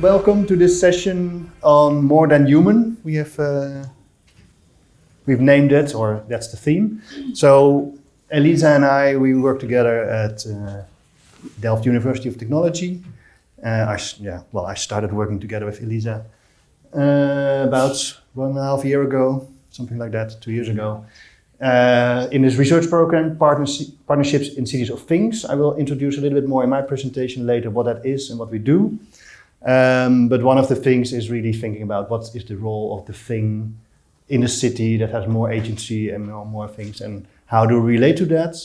welcome to this session on More Than Human. We've named it, or that's the theme. So Elisa and we work together at Delft University of Technology. I started working together with Elisa about 1.5 years ago, something like that, 2 years ago. In this research program, Partnerships in Cities of Things. I will introduce a little bit more in my presentation later what that is and what we do. But one of the things is really thinking about what is the role of the thing in a city that has more agency and more things, and how do we relate to that.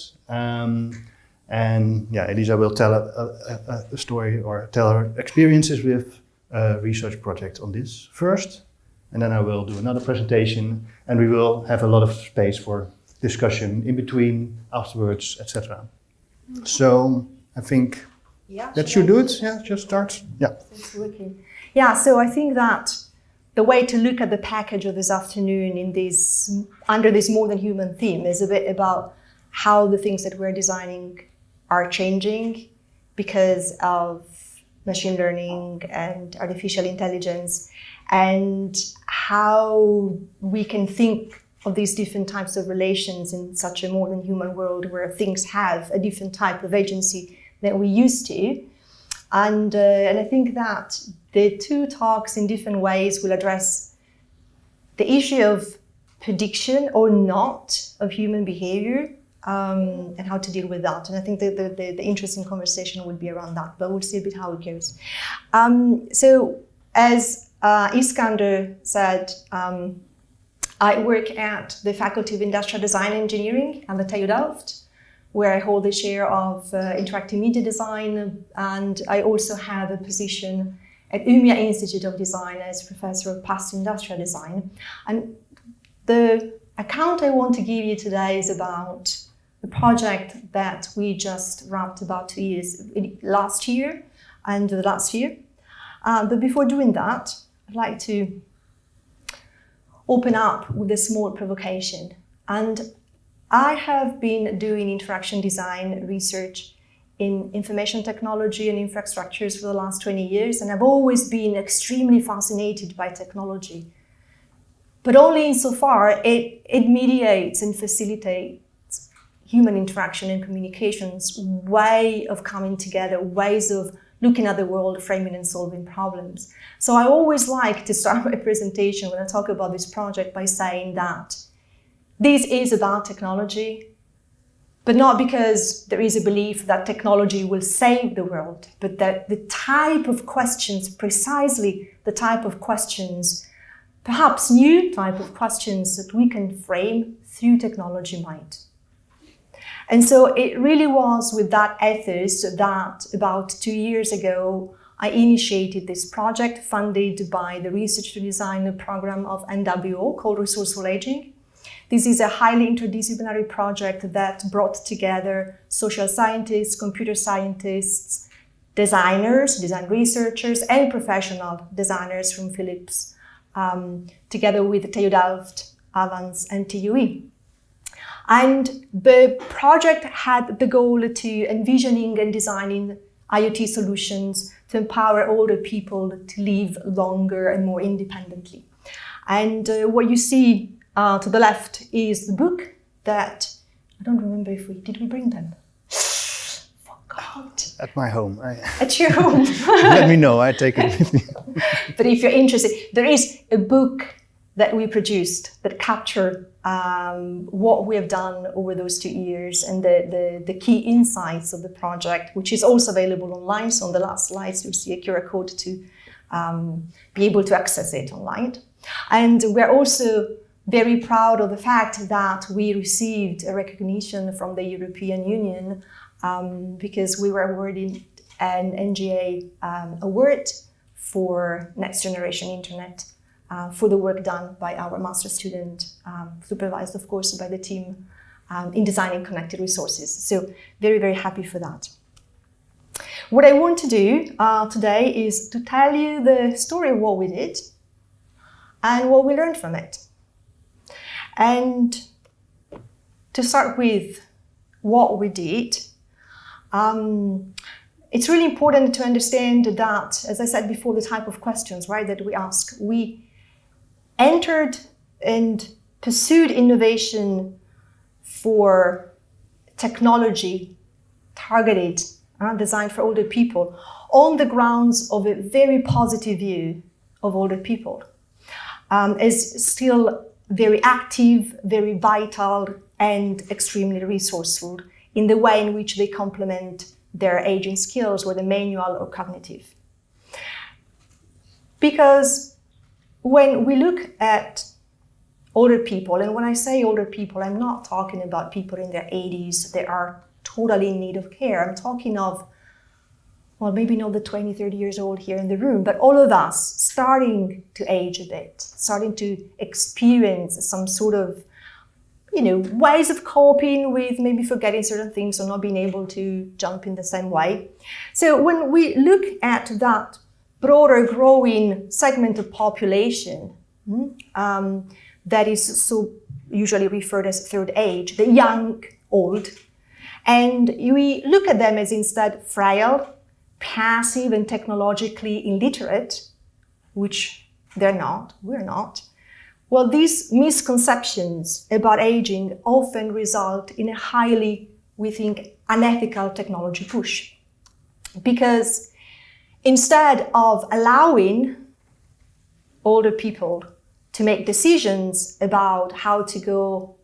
Elisa will tell a story or tell her experiences with a research project on this first. And then I will do another presentation, and we will have a lot of space for discussion in between, afterwards, etc. So I think that should do it. Yeah, just start. Yeah. Absolutely. Yeah. So I think that the way to look at the package of this afternoon under this more than human theme is a bit about how the things that we're designing are changing because of machine learning and artificial intelligence, and how we can think of these different types of relations in such a more than human world where things have a different type of agency than we used to. And I think that the two talks in different ways will address the issue of prediction or not of human behavior, and how to deal with that. And I think the interesting conversation will be around that, but we'll see a bit how it goes. So as Iskander said, I work at the Faculty of Industrial Design and Engineering at the TU Delft, where I hold the chair of interactive media design, and I also have a position at UMIA Institute of Design as Professor of Past Industrial Design. And the account I want to give you today is about the project that we just wrapped about 2 years last year and the last year. But before doing that, I'd like to open up with a small provocation. And I have been doing interaction design research in information technology and infrastructures for the last 20 years, and I've always been extremely fascinated by technology. But only insofar it mediates and facilitates human interaction and communications, way of coming together, ways of looking at the world, framing and solving problems. So I always like to start my presentation when I talk about this project by saying that this is about technology, but not because there is a belief that technology will save the world, but that the type of questions, precisely the type of questions, perhaps new type of questions that we can frame through technology might. And so it really was with that ethos that about 2 years ago, I initiated this project funded by the Research to Design program of NWO called Resourceful Aging. This is a highly interdisciplinary project that brought together social scientists, computer scientists, designers, design researchers, and professional designers from Philips, together with TU Delft, Avans, and TUE. And the project had the goal to envisioning and designing IoT solutions to empower older people to live longer and more independently. And what you see to the left is the book that, I don't remember if did we bring them? Forgot. At my home. At your home. Let me know, I take it with me. But if you're interested, there is a book that we produced that capture what we have done over those 2 years and the key insights of the project, which is also available online. So on the last slides, you'll see a QR code to be able to access it online. And we're also very proud of the fact that we received a recognition from the European Union because we were awarded an NGA award for Next Generation Internet for the work done by our master student, supervised, of course, by the team in designing connected resources. So very, very happy for that. What I want to do today is to tell you the story of what we did and what we learned from it. And to start with what we did, it's really important to understand that, as I said before, the type of questions, right, that we ask. We entered and pursued innovation for technology targeted, designed for older people, on the grounds of a very positive view of older people, as still very active, very vital, and extremely resourceful in the way in which they complement their aging skills, whether manual or cognitive. Because when we look at older people, and when I say older people, I'm not talking about people in their 80s that are totally in need of care. I'm talking of, well, maybe not the 20, 30 years old here in the room, but all of us starting to age a bit, starting to experience some sort of, ways of coping with maybe forgetting certain things or not being able to jump in the same way. So when we look at that broader growing segment of population, that is so usually referred as third age, the young old, and we look at them as instead frail, passive, and technologically illiterate, which they're not, we're not. Well, these misconceptions about aging often result in a highly, we think, unethical technology push. Because instead of allowing older people to make decisions about how to go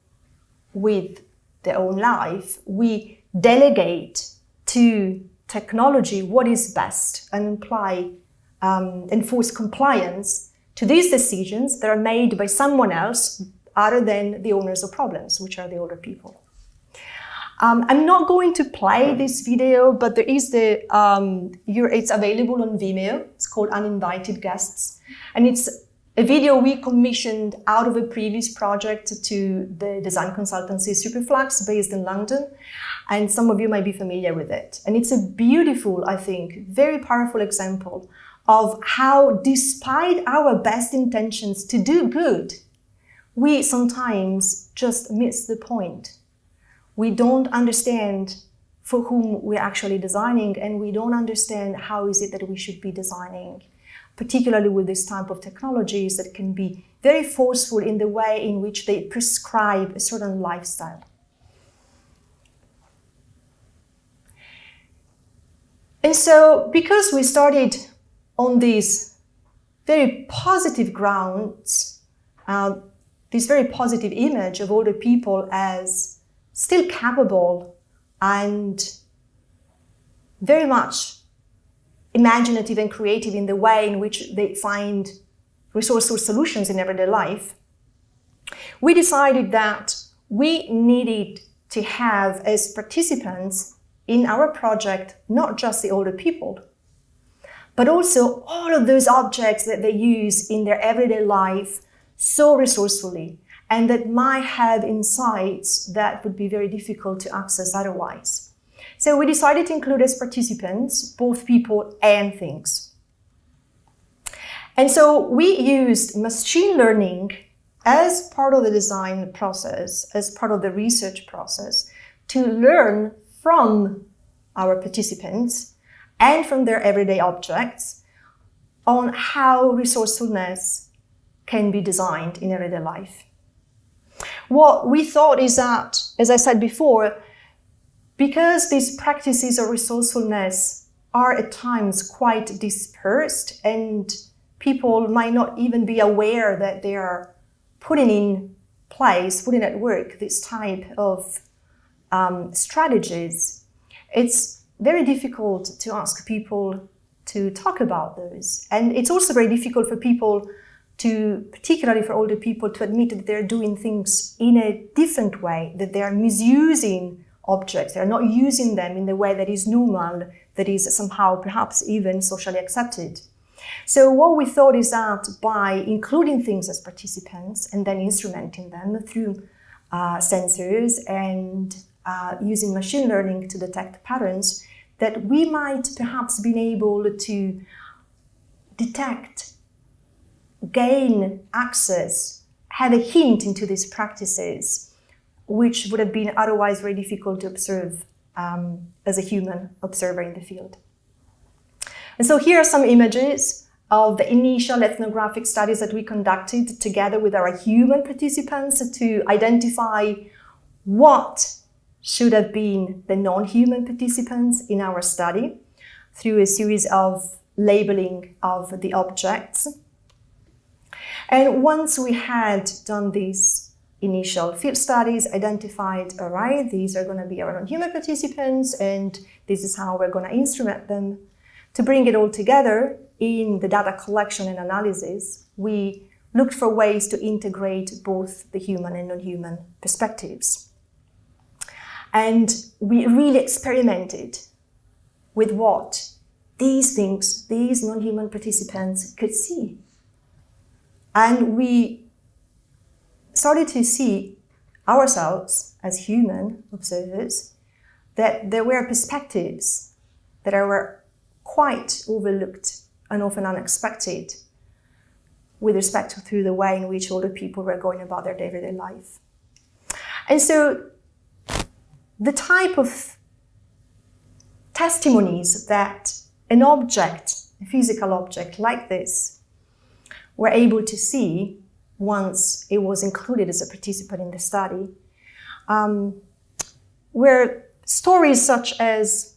with their own life, we delegate to technology what is best and enforce compliance to these decisions that are made by someone else other than the owners of problems, which are the older people. I'm not going to play this video, but there is it's available on Vimeo. It's called Uninvited Guests. And it's a video we commissioned out of a previous project to the design consultancy Superflux, based in London. And some of you might be familiar with it. And it's a beautiful, I think, very powerful example of how, despite our best intentions to do good, we sometimes just miss the point. We don't understand for whom we're actually designing, and we don't understand how is it that we should be designing, particularly with this type of technologies that can be very forceful in the way in which they prescribe a certain lifestyle. And so, because we started on these very positive grounds, this very positive image of older people as still capable and very much imaginative and creative in the way in which they find resourceful solutions in everyday life, we decided that we needed to have as participants in our project not just the older people, but also all of those objects that they use in their everyday life so resourcefully, and that might have insights that would be very difficult to access otherwise. So we decided to include as participants both people and things. And so we used machine learning as part of the design process, as part of the research process, to learn from our participants and from their everyday objects on how resourcefulness can be designed in everyday life. What we thought is that, as I said before, because these practices of resourcefulness are at times quite dispersed and people might not even be aware that they are putting at work this type of strategies, it's very difficult to ask people to talk about those. And it's also very difficult for people to, particularly for older people, to admit that they're doing things in a different way, that they are misusing objects, they're not using them in the way that is normal, that is somehow perhaps even socially accepted. So what we thought is that by including things as participants and then instrumenting them through sensors and using machine learning to detect patterns, that we might perhaps be able to detect, gain access, have a hint into these practices, which would have been otherwise very difficult to observe as a human observer in the field. And so here are some images of the initial ethnographic studies that we conducted together with our human participants to identify what should have been the non-human participants in our study through a series of labeling of the objects. And once we had done these initial field studies, identified, all right, these are going to be our non-human participants, and this is how we're going to instrument them. To bring it all together in the data collection and analysis, we looked for ways to integrate both the human and non-human perspectives. And we really experimented with what these things, these non-human participants could see. And we started to see ourselves as human observers, that there were perspectives that were quite overlooked and often unexpected with respect to the way in which older people were going about their everyday life. And so the type of testimonies that an object, a physical object like this, were able to see once it was included as a participant in the study, were stories such as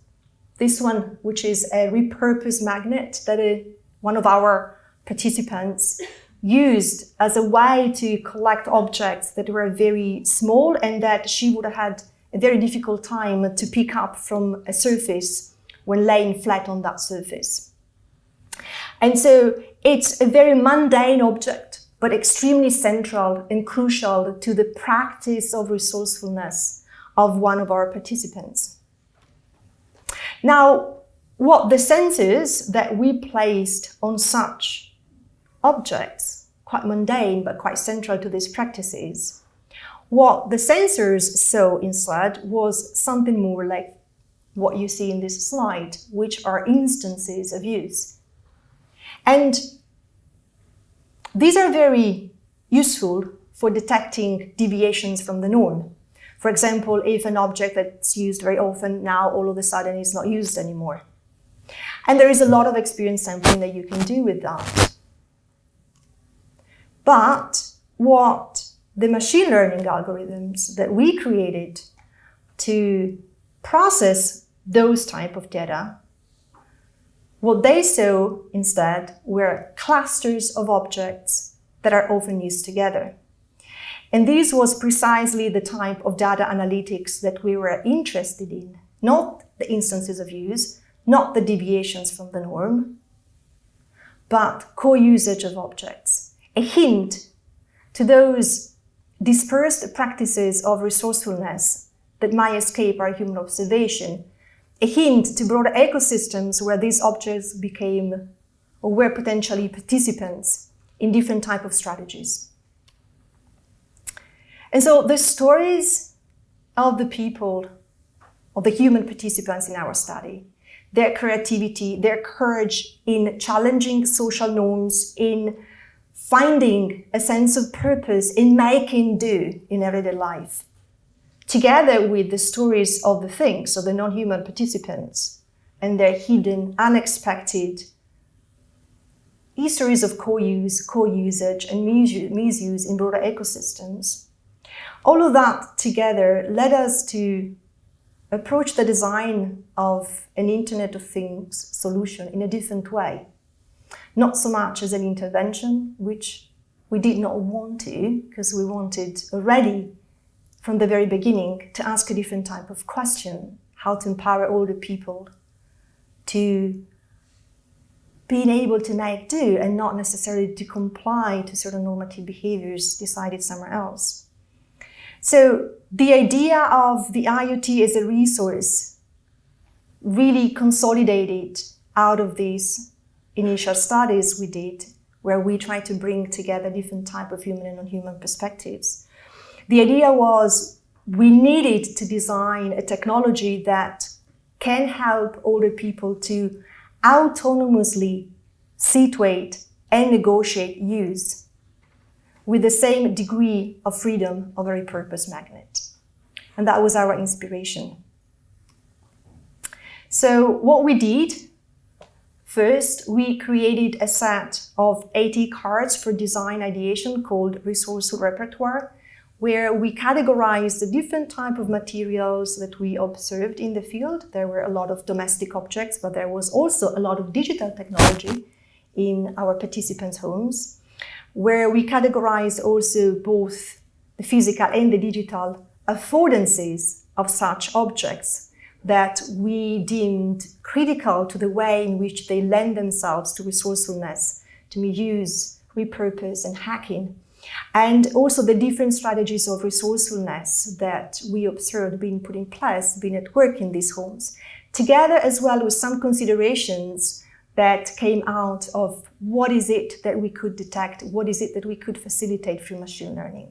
this one, which is a repurposed magnet that one of our participants used as a way to collect objects that were very small and that she would have had a very difficult time to pick up from a surface when laying flat on that surface. And so it's a very mundane object, but extremely central and crucial to the practice of resourcefulness of one of our participants. Now, what the sensors that we placed on such objects, quite mundane but quite central to these practices, what the sensors saw instead was something more like what you see in this slide, which are instances of use. And these are very useful for detecting deviations from the norm. For example, if an object that's used very often now all of a sudden is not used anymore. And there is a lot of experience sampling that you can do with that. But what the machine learning algorithms that we created to process those type of data, what they saw instead were clusters of objects that are often used together. And this was precisely the type of data analytics that we were interested in, not the instances of use, not the deviations from the norm, but co-usage of objects, a hint to those dispersed practices of resourcefulness that might escape our human observation, a hint to broader ecosystems where these objects became or were potentially participants in different types of strategies. And so the stories of the people, of the human participants in our study, their creativity, their courage in challenging social norms, in finding a sense of purpose, in making do in everyday life, together with the stories of the things, of the non-human participants, and their hidden, unexpected histories of co-use, co-usage, and misuse in broader ecosystems. All of that together led us to approach the design of an Internet of Things solution in a different way. Not so much as an intervention, which we did not want to, because we wanted already from the very beginning to ask a different type of question, how to empower older people to being able to make do and not necessarily to comply to certain normative behaviors decided somewhere else. So the idea of the IoT as a resource really consolidated out of these initial studies we did, where we tried to bring together different types of human and non-human perspectives. The idea was we needed to design a technology that can help older people to autonomously situate and negotiate use with the same degree of freedom of a repurposed magnet. And that was our inspiration. So what we did, First, we created a set of 80 cards for design ideation called resourceful repertoire, where we categorized the different type of materials that we observed in the field. There were a lot of domestic objects, but there was also a lot of digital technology in our participants' homes, where we categorized also both the physical and the digital affordances of such objects that we deemed critical to the way in which they lend themselves to resourcefulness, to reuse, repurpose, and hacking. And also the different strategies of resourcefulness that we observed being put in place, being at work in these homes, together as well with some considerations that came out of what is it that we could detect, what is it that we could facilitate through machine learning.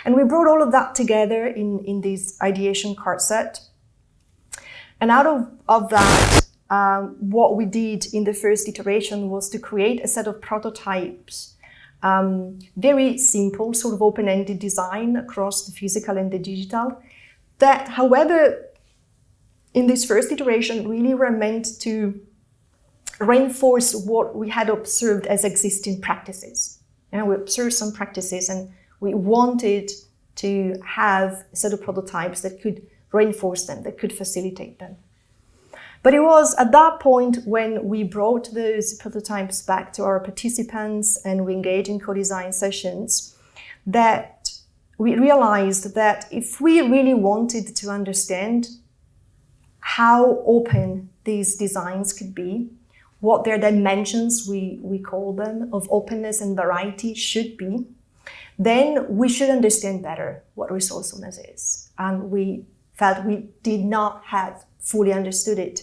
And we brought all of that together in this ideation card set. And out of that, what we did in the first iteration was to create a set of prototypes, very simple, sort of open-ended design across the physical and the digital, that, however, in this first iteration really were meant to reinforce what we had observed as existing practices. And we observed some practices and we wanted to have a set of prototypes that could reinforce them, that could facilitate them. But it was at that point when we brought those prototypes back to our participants and we engaged in co-design sessions that we realized that if we really wanted to understand how open these designs could be, what their dimensions, we call them, of openness and variety should be, then we should understand better what resourcefulness is. And we felt we did not have fully understood it.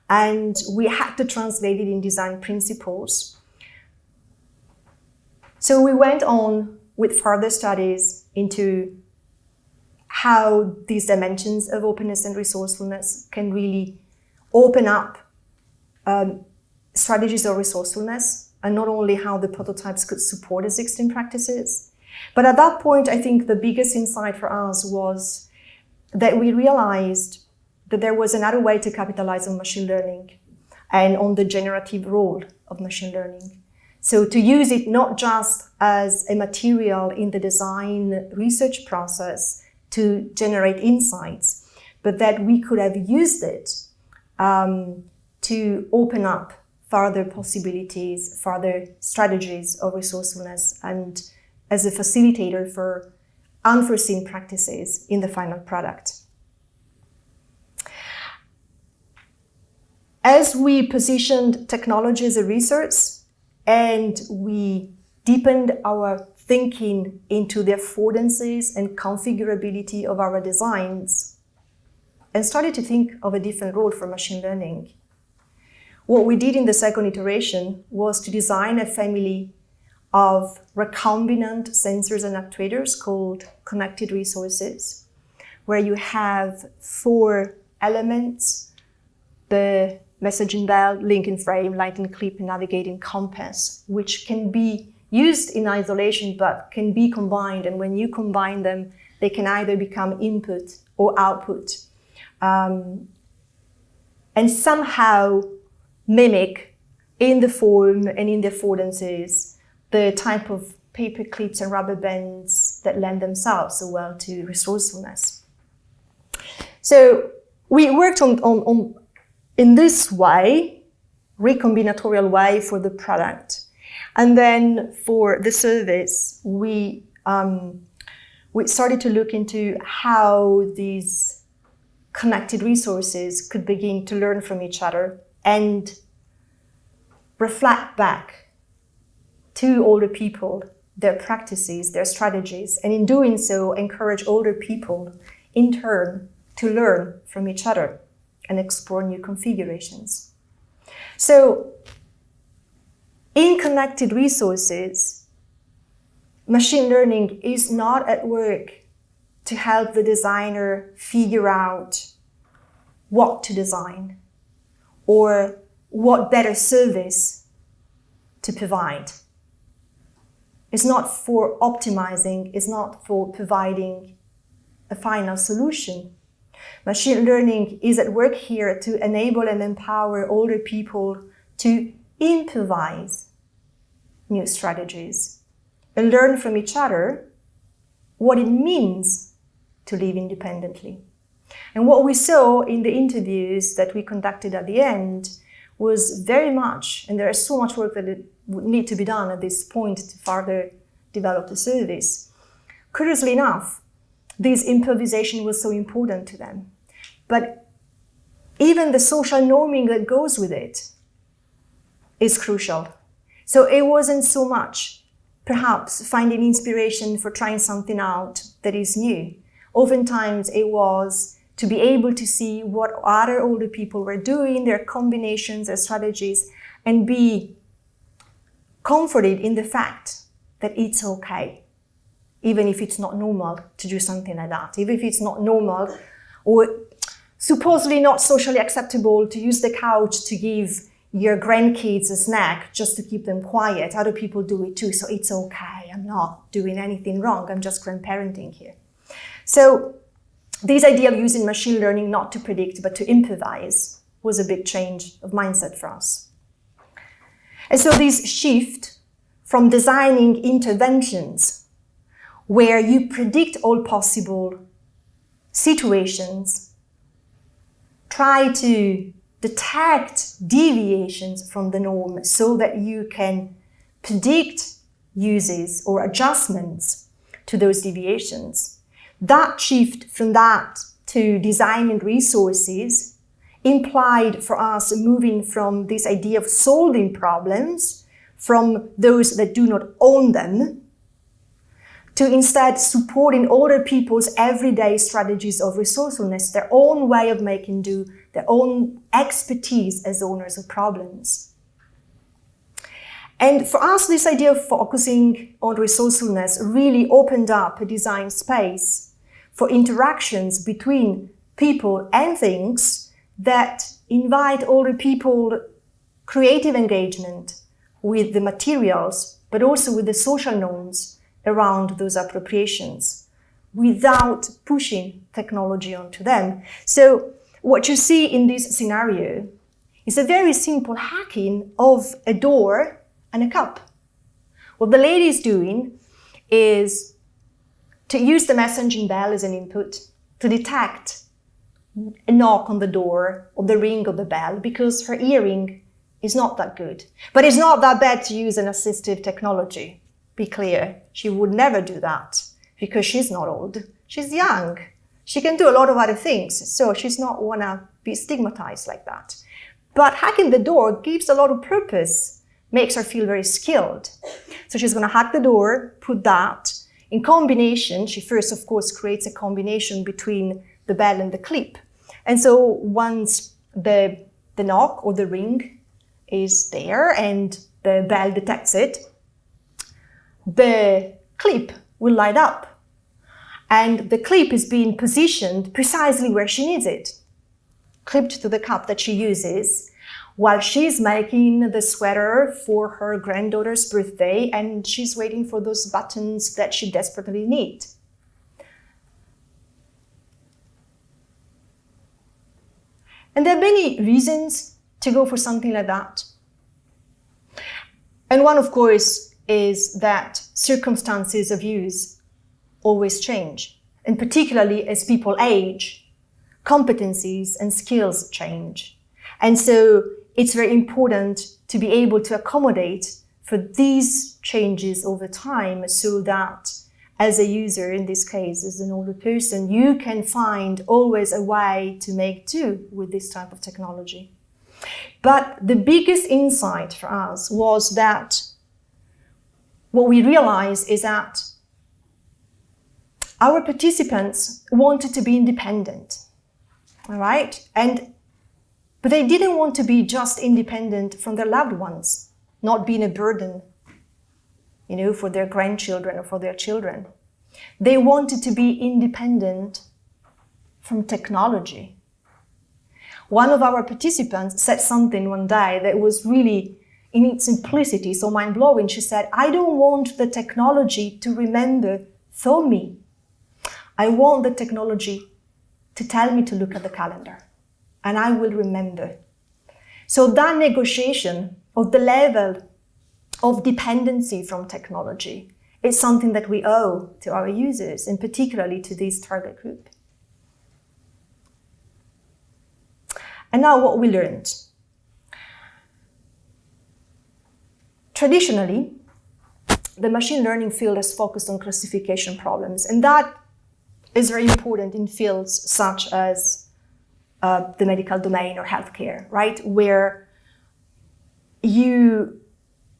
And we had to translate it in design principles. So we went on with further studies into how these dimensions of openness and resourcefulness can really open up strategies of resourcefulness, and not only how the prototypes could support existing practices. But at that point, I think the biggest insight for us was that we realized that there was another way to capitalize on machine learning and on the generative role of machine learning. So to use it not just as a material in the design research process to generate insights, but that we could have used it to open up further possibilities, further strategies of resourcefulness, and as a facilitator for unforeseen practices in the final product. As we positioned technology as a resource and we deepened our thinking into the affordances and configurability of our designs and started to think of a different role for machine learning, what we did in the second iteration was to design a family of recombinant sensors and actuators called connected resources, where you have 4 elements: the messaging bell, linking frame, lighting clip, and navigating compass, which can be used in isolation but can be combined. And when you combine them, they can either become input or output, and somehow mimic in the form and in the affordances the type of paper clips and rubber bands that lend themselves so well to resourcefulness. So we worked on in this way, recombinatorial way for the product. And then for the service, we started to look into how these connected resources could begin to learn from each other and reflect back to older people their practices, their strategies, and in doing so, encourage older people in turn to learn from each other and explore new configurations. So, in connected resources, machine learning is not at work to help the designer figure out what to design or what better service to provide. It's not for optimizing, it's not for providing a final solution. Machine learning is at work here to enable and empower older people to improvise new strategies and learn from each other what it means to live independently. And what we saw in the interviews that we conducted at the end was very much, and there is so much work that it would need to be done at this point to further develop the service. Curiously enough, this improvisation was so important to them. But even the social norming that goes with it is crucial. So it wasn't so much perhaps finding inspiration for trying something out that is new. Oftentimes it was to be able to see what other older people were doing, their combinations, their strategies, and be comforted in the fact that it's okay, even if it's not normal to do something like that, even if it's not normal or supposedly not socially acceptable to use the couch to give your grandkids a snack just to keep them quiet. Other people do it too, so it's okay. I'm not doing anything wrong. I'm just grandparenting here. So this idea of using machine learning not to predict but to improvise was a big change of mindset for us. And so this shift from designing interventions where you predict all possible situations, try to detect deviations from the norm so that you can predict uses or adjustments to those deviations. That shift from that to designing resources implied for us moving from this idea of solving problems from those that do not own them to instead supporting other people's everyday strategies of resourcefulness, their own way of making do, their own expertise as owners of problems. And for us, this idea of focusing on resourcefulness really opened up a design space for interactions between people and things that invite older people creative engagement with the materials, but also with the social norms around those appropriations without pushing technology onto them. So what you see in this scenario is a very simple hacking of a door and a cup. What the lady is doing is to use the messaging bell as an input to detect a knock on the door or the ring of the bell because her hearing is not that good. But it's not that bad to use an assistive technology. Be clear, she would never do that because she's not old, she's young. She can do a lot of other things, so she's not wanna be stigmatized like that. But hacking the door gives a lot of purpose, makes her feel very skilled. So she's gonna hack the door, put that in combination. She first, of course, creates a combination between the bell and the clip. And so once the knock or the ring is there and the bell detects it, the clip will light up. And the clip is being positioned precisely where she needs it, clipped to the cup that she uses while she's making the sweater for her granddaughter's birthday and she's waiting for those buttons that she desperately needs. And there are many reasons to go for something like that. And one, of course, is that circumstances of use always change. And particularly as people age, competencies and skills change. And so it's very important to be able to accommodate for these changes over time so that as a user, in this case, as an older person, you can find always a way to make do with this type of technology. But the biggest insight for us was that what we realized is that our participants wanted to be independent, all right? But they didn't want to be just independent from their loved ones, not being a burden, for their grandchildren or for their children. They wanted to be independent from technology. One of our participants said something one day that was really, in its simplicity, so mind-blowing. She said, I don't want the technology to remember for me. I want the technology to tell me to look at the calendar, and I will remember. So that negotiation of the level of dependency from technology. It's something that we owe to our users, and particularly to this target group. And now what we learned. Traditionally, the machine learning field has focused on classification problems, and that is very important in fields such as the medical domain or healthcare, right? Where you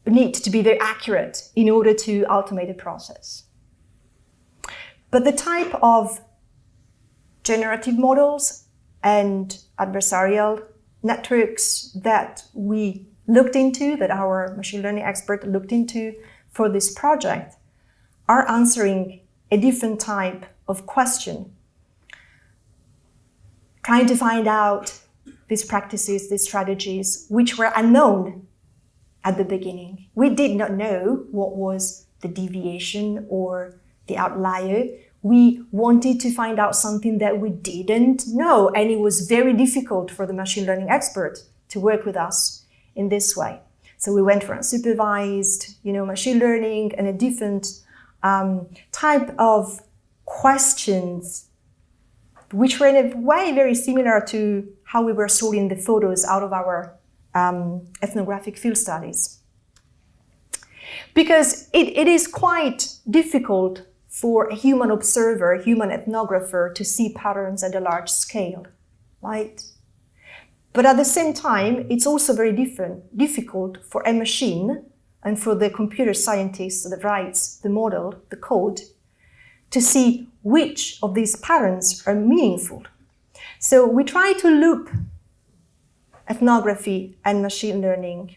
need to be very accurate in order to automate a process. But the type of generative models and adversarial networks that we looked into, that our machine learning expert looked into for this project, are answering a different type of question, trying to find out these practices, these strategies, which were unknown at the beginning. We did not know what was the deviation or the outlier. We wanted to find out something that we didn't know, and it was very difficult for the machine learning expert to work with us in this way. So we went for unsupervised, machine learning and a different type of questions, which were in a way very similar to how we were sorting the photos out of our ethnographic field studies. Because it is quite difficult for a human observer, a human ethnographer, to see patterns at a large scale, right? But at the same time, it's also very difficult for a machine and for the computer scientist that writes the model, the code, to see which of these patterns are meaningful. So we try to loop ethnography and machine learning.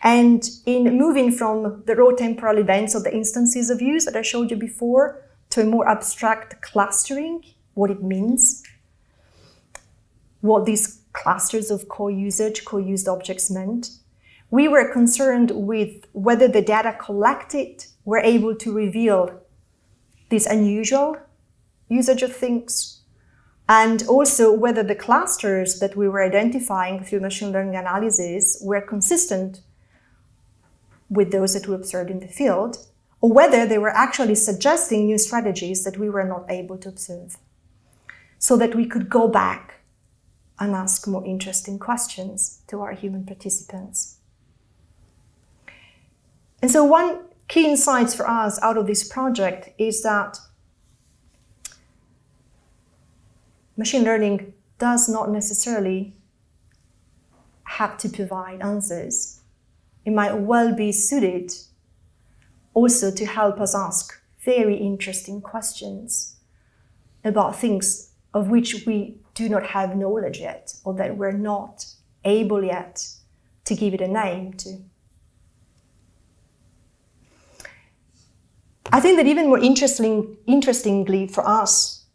And in moving from the raw temporal events of the instances of use that I showed you before to a more abstract clustering, what it means, what these clusters of co-usage, co-used objects meant, we were concerned with whether the data collected were able to reveal this unusual usage of things, and also whether the clusters that we were identifying through machine learning analysis were consistent with those that we observed in the field, or whether they were actually suggesting new strategies that we were not able to observe, so that we could go back and ask more interesting questions to our human participants. And so one key insight for us out of this project is that machine learning does not necessarily have to provide answers. It might well be suited also to help us ask very interesting questions about things of which we do not have knowledge yet, or that we're not able yet to give it a name to. I think that even more interestingly for us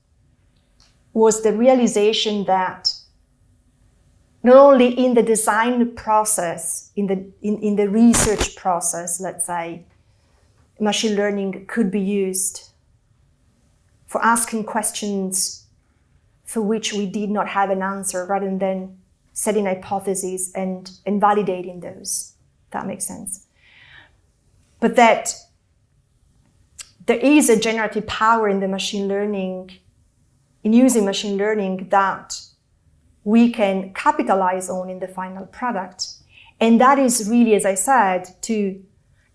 was the realization that not only in the design process, in the research process, let's say, machine learning could be used for asking questions for which we did not have an answer, rather than setting hypotheses and validating those. That makes sense. But that there is a generative power in the machine learning, in using machine learning, that we can capitalize on in the final product. And that is really, as I said, to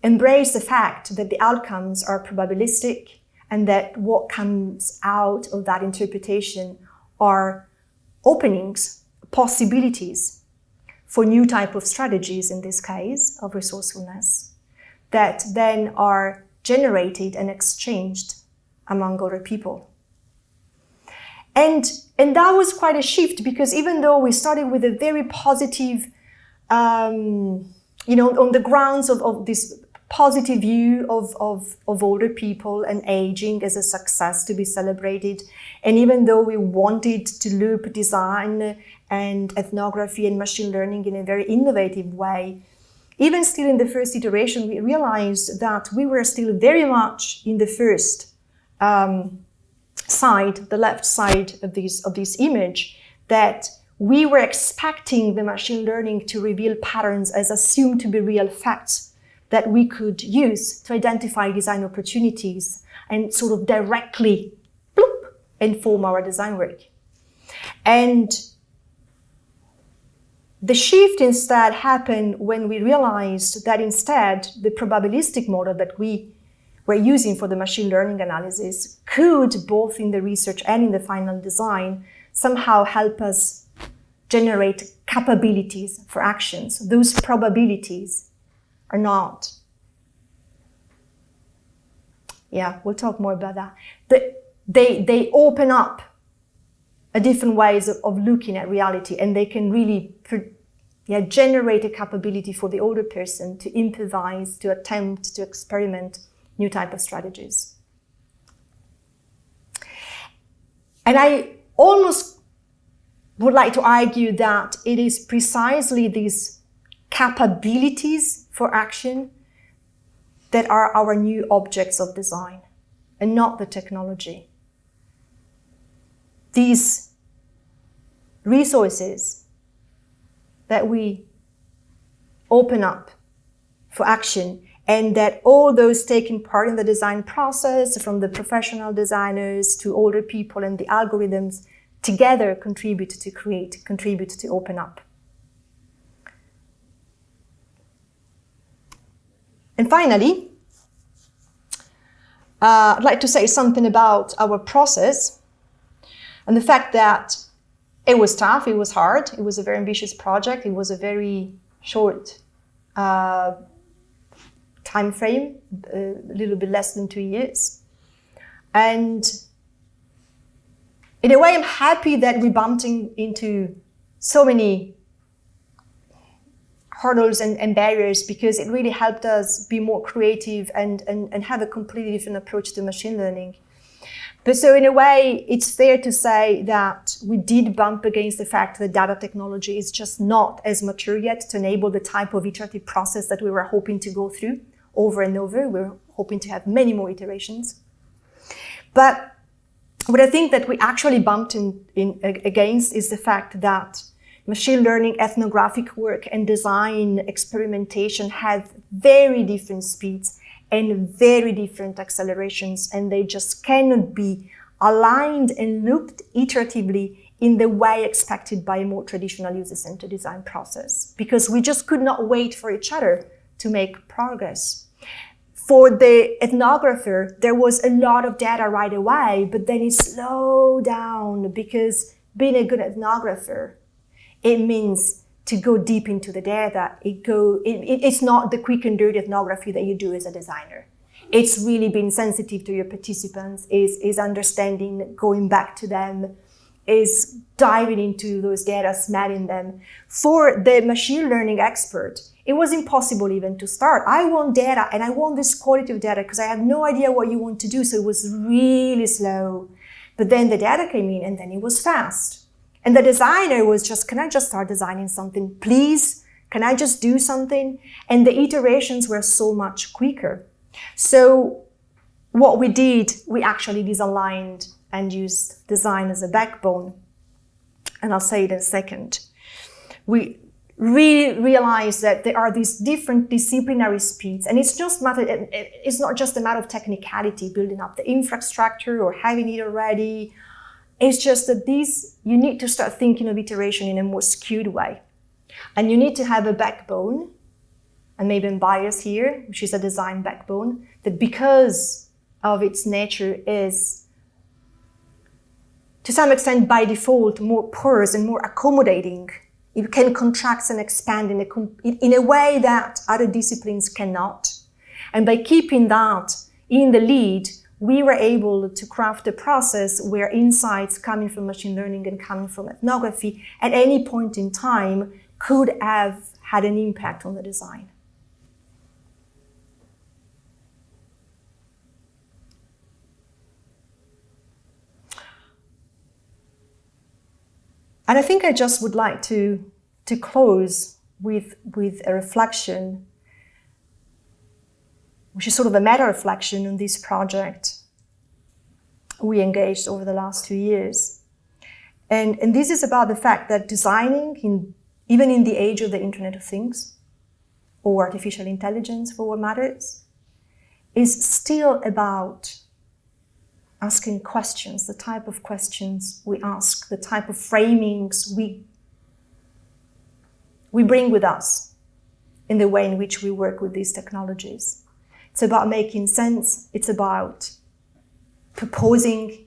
embrace the fact that the outcomes are probabilistic, and that what comes out of that interpretation are openings, possibilities for new type of strategies, in this case of resourcefulness, that then are generated and exchanged among other people. And that was quite a shift, because even though we started with a very positive, on the grounds of this positive view of older people and aging as a success to be celebrated, and even though we wanted to loop design and ethnography and machine learning in a very innovative way, even still in the first iteration, we realized that we were still very much in the first side, the left side of this image, that we were expecting the machine learning to reveal patterns as assumed to be real facts that we could use to identify design opportunities and sort of directly bloop, inform our design work. And the shift instead happened when we realized that instead the probabilistic model that we were using for the machine learning analysis could, both in the research and in the final design, somehow help us generate capabilities for actions. Those probabilities are not. Yeah, we'll talk more about that. They open up a different ways of looking at reality, and they can really generate a capability for the older person to improvise, to attempt, to experiment new type of strategies. And I almost would like to argue that it is precisely these capabilities for action that are our new objects of design, and not the technology. These resources that we open up for action, and that all those taking part in the design process, from the professional designers to older people and the algorithms, together contribute to create, contribute to open up. And finally, I'd like to say something about our process and the fact that it was tough, it was hard, it was a very ambitious project, it was a very short time frame, a little bit less than 2 years. And in a way, I'm happy that we bumped into so many hurdles and barriers, because it really helped us be more creative and have a completely different approach to machine learning. But so in a way, it's fair to say that we did bump against the fact that data technology is just not as mature yet to enable the type of iterative process that we were hoping to go through over and over. We're hoping to have many more iterations. But what I think that we actually bumped against is the fact that machine learning, ethnographic work, and design experimentation have very different speeds and very different accelerations, and they just cannot be aligned and looped iteratively in the way expected by a more traditional user-centered design process, because we just could not wait for each other to make progress. For the ethnographer, there was a lot of data right away, but then it slowed down, because being a good ethnographer, it means to go deep into the data. It's not the quick and dirty ethnography that you do as a designer. It's really being sensitive to your participants, is understanding, going back to them, is diving into those data, smelling them. For the machine learning expert, it was impossible even to start. I want data, and I want this quality of data because I have no idea what you want to do. So it was really slow. But then the data came in, and then it was fast. And the designer was just, can I just start designing something, please? Can I just do something? And the iterations were so much quicker. So what we did, we actually disaligned and used design as a backbone. And I'll say it in a second. We really realized that there are these different disciplinary speeds, and it's not just a matter of technicality, building up the infrastructure or having it already. It's just that you need to start thinking of iteration in a more skewed way. And you need to have a backbone, and maybe I'm biased here, which is a design backbone, that because of its nature is, to some extent by default, more porous and more accommodating. It can contract and expand in a way that other disciplines cannot. And by keeping that in the lead, we were able to craft a process where insights coming from machine learning and coming from ethnography at any point in time could have had an impact on the design. And I think I just would like to close with a reflection, which is sort of a meta-reflection on this project we engaged over the last 2 years. And this is about the fact that designing, even in the age of the Internet of Things, or artificial intelligence for what matters, is still about asking questions, the type of questions we ask, the type of framings we bring with us in the way in which we work with these technologies. It's about making sense, it's about proposing.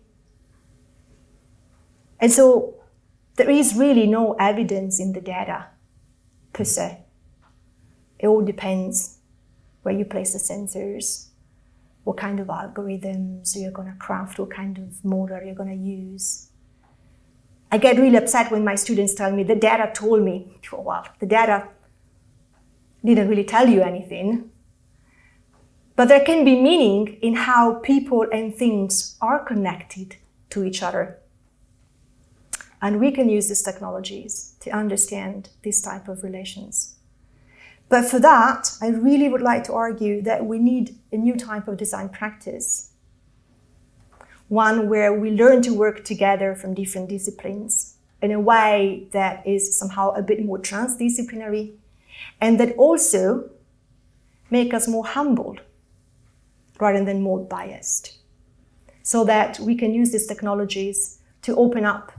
And so there is really no evidence in the data per se. It all depends where you place the sensors, what kind of algorithms you're going to craft, what kind of model you're going to use. I get really upset when my students tell me the data told me. Well, the data didn't really tell you anything. But there can be meaning in how people and things are connected to each other. And we can use these technologies to understand this type of relations. But for that, I really would like to argue that we need a new type of design practice. One where we learn to work together from different disciplines in a way that is somehow a bit more transdisciplinary, and that also make us more humble rather than more biased, so that we can use these technologies to open up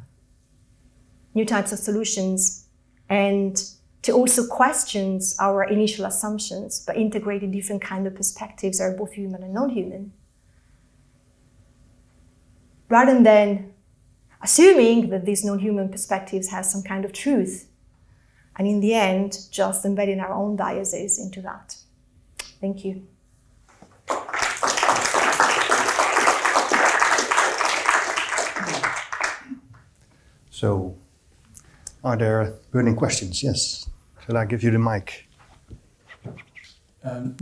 new types of solutions and to also question our initial assumptions by integrating different kinds of perspectives that are both human and non-human. Rather than assuming that these non-human perspectives have some kind of truth, and in the end, just embedding our own biases into that. Thank you. So, are there burning questions? Yes. Shall I give you the mic?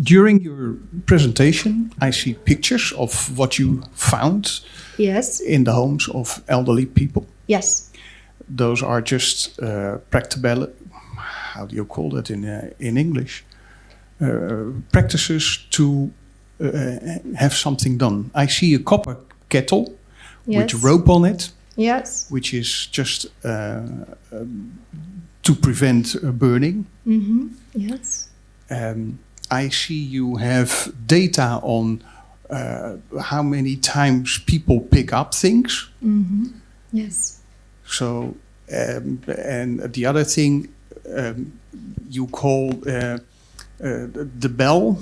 During your presentation, I see pictures of what you found in the homes of elderly people. Yes. Those are just practical, how do you call that in English? Practices to have something done. I see a copper kettle with rope on it. Yes. Which is just to prevent burning. Mm-hmm. Yes. I see you have data on how many times people pick up things. Mm-hmm. Yes. So, and the other thing you call the bell,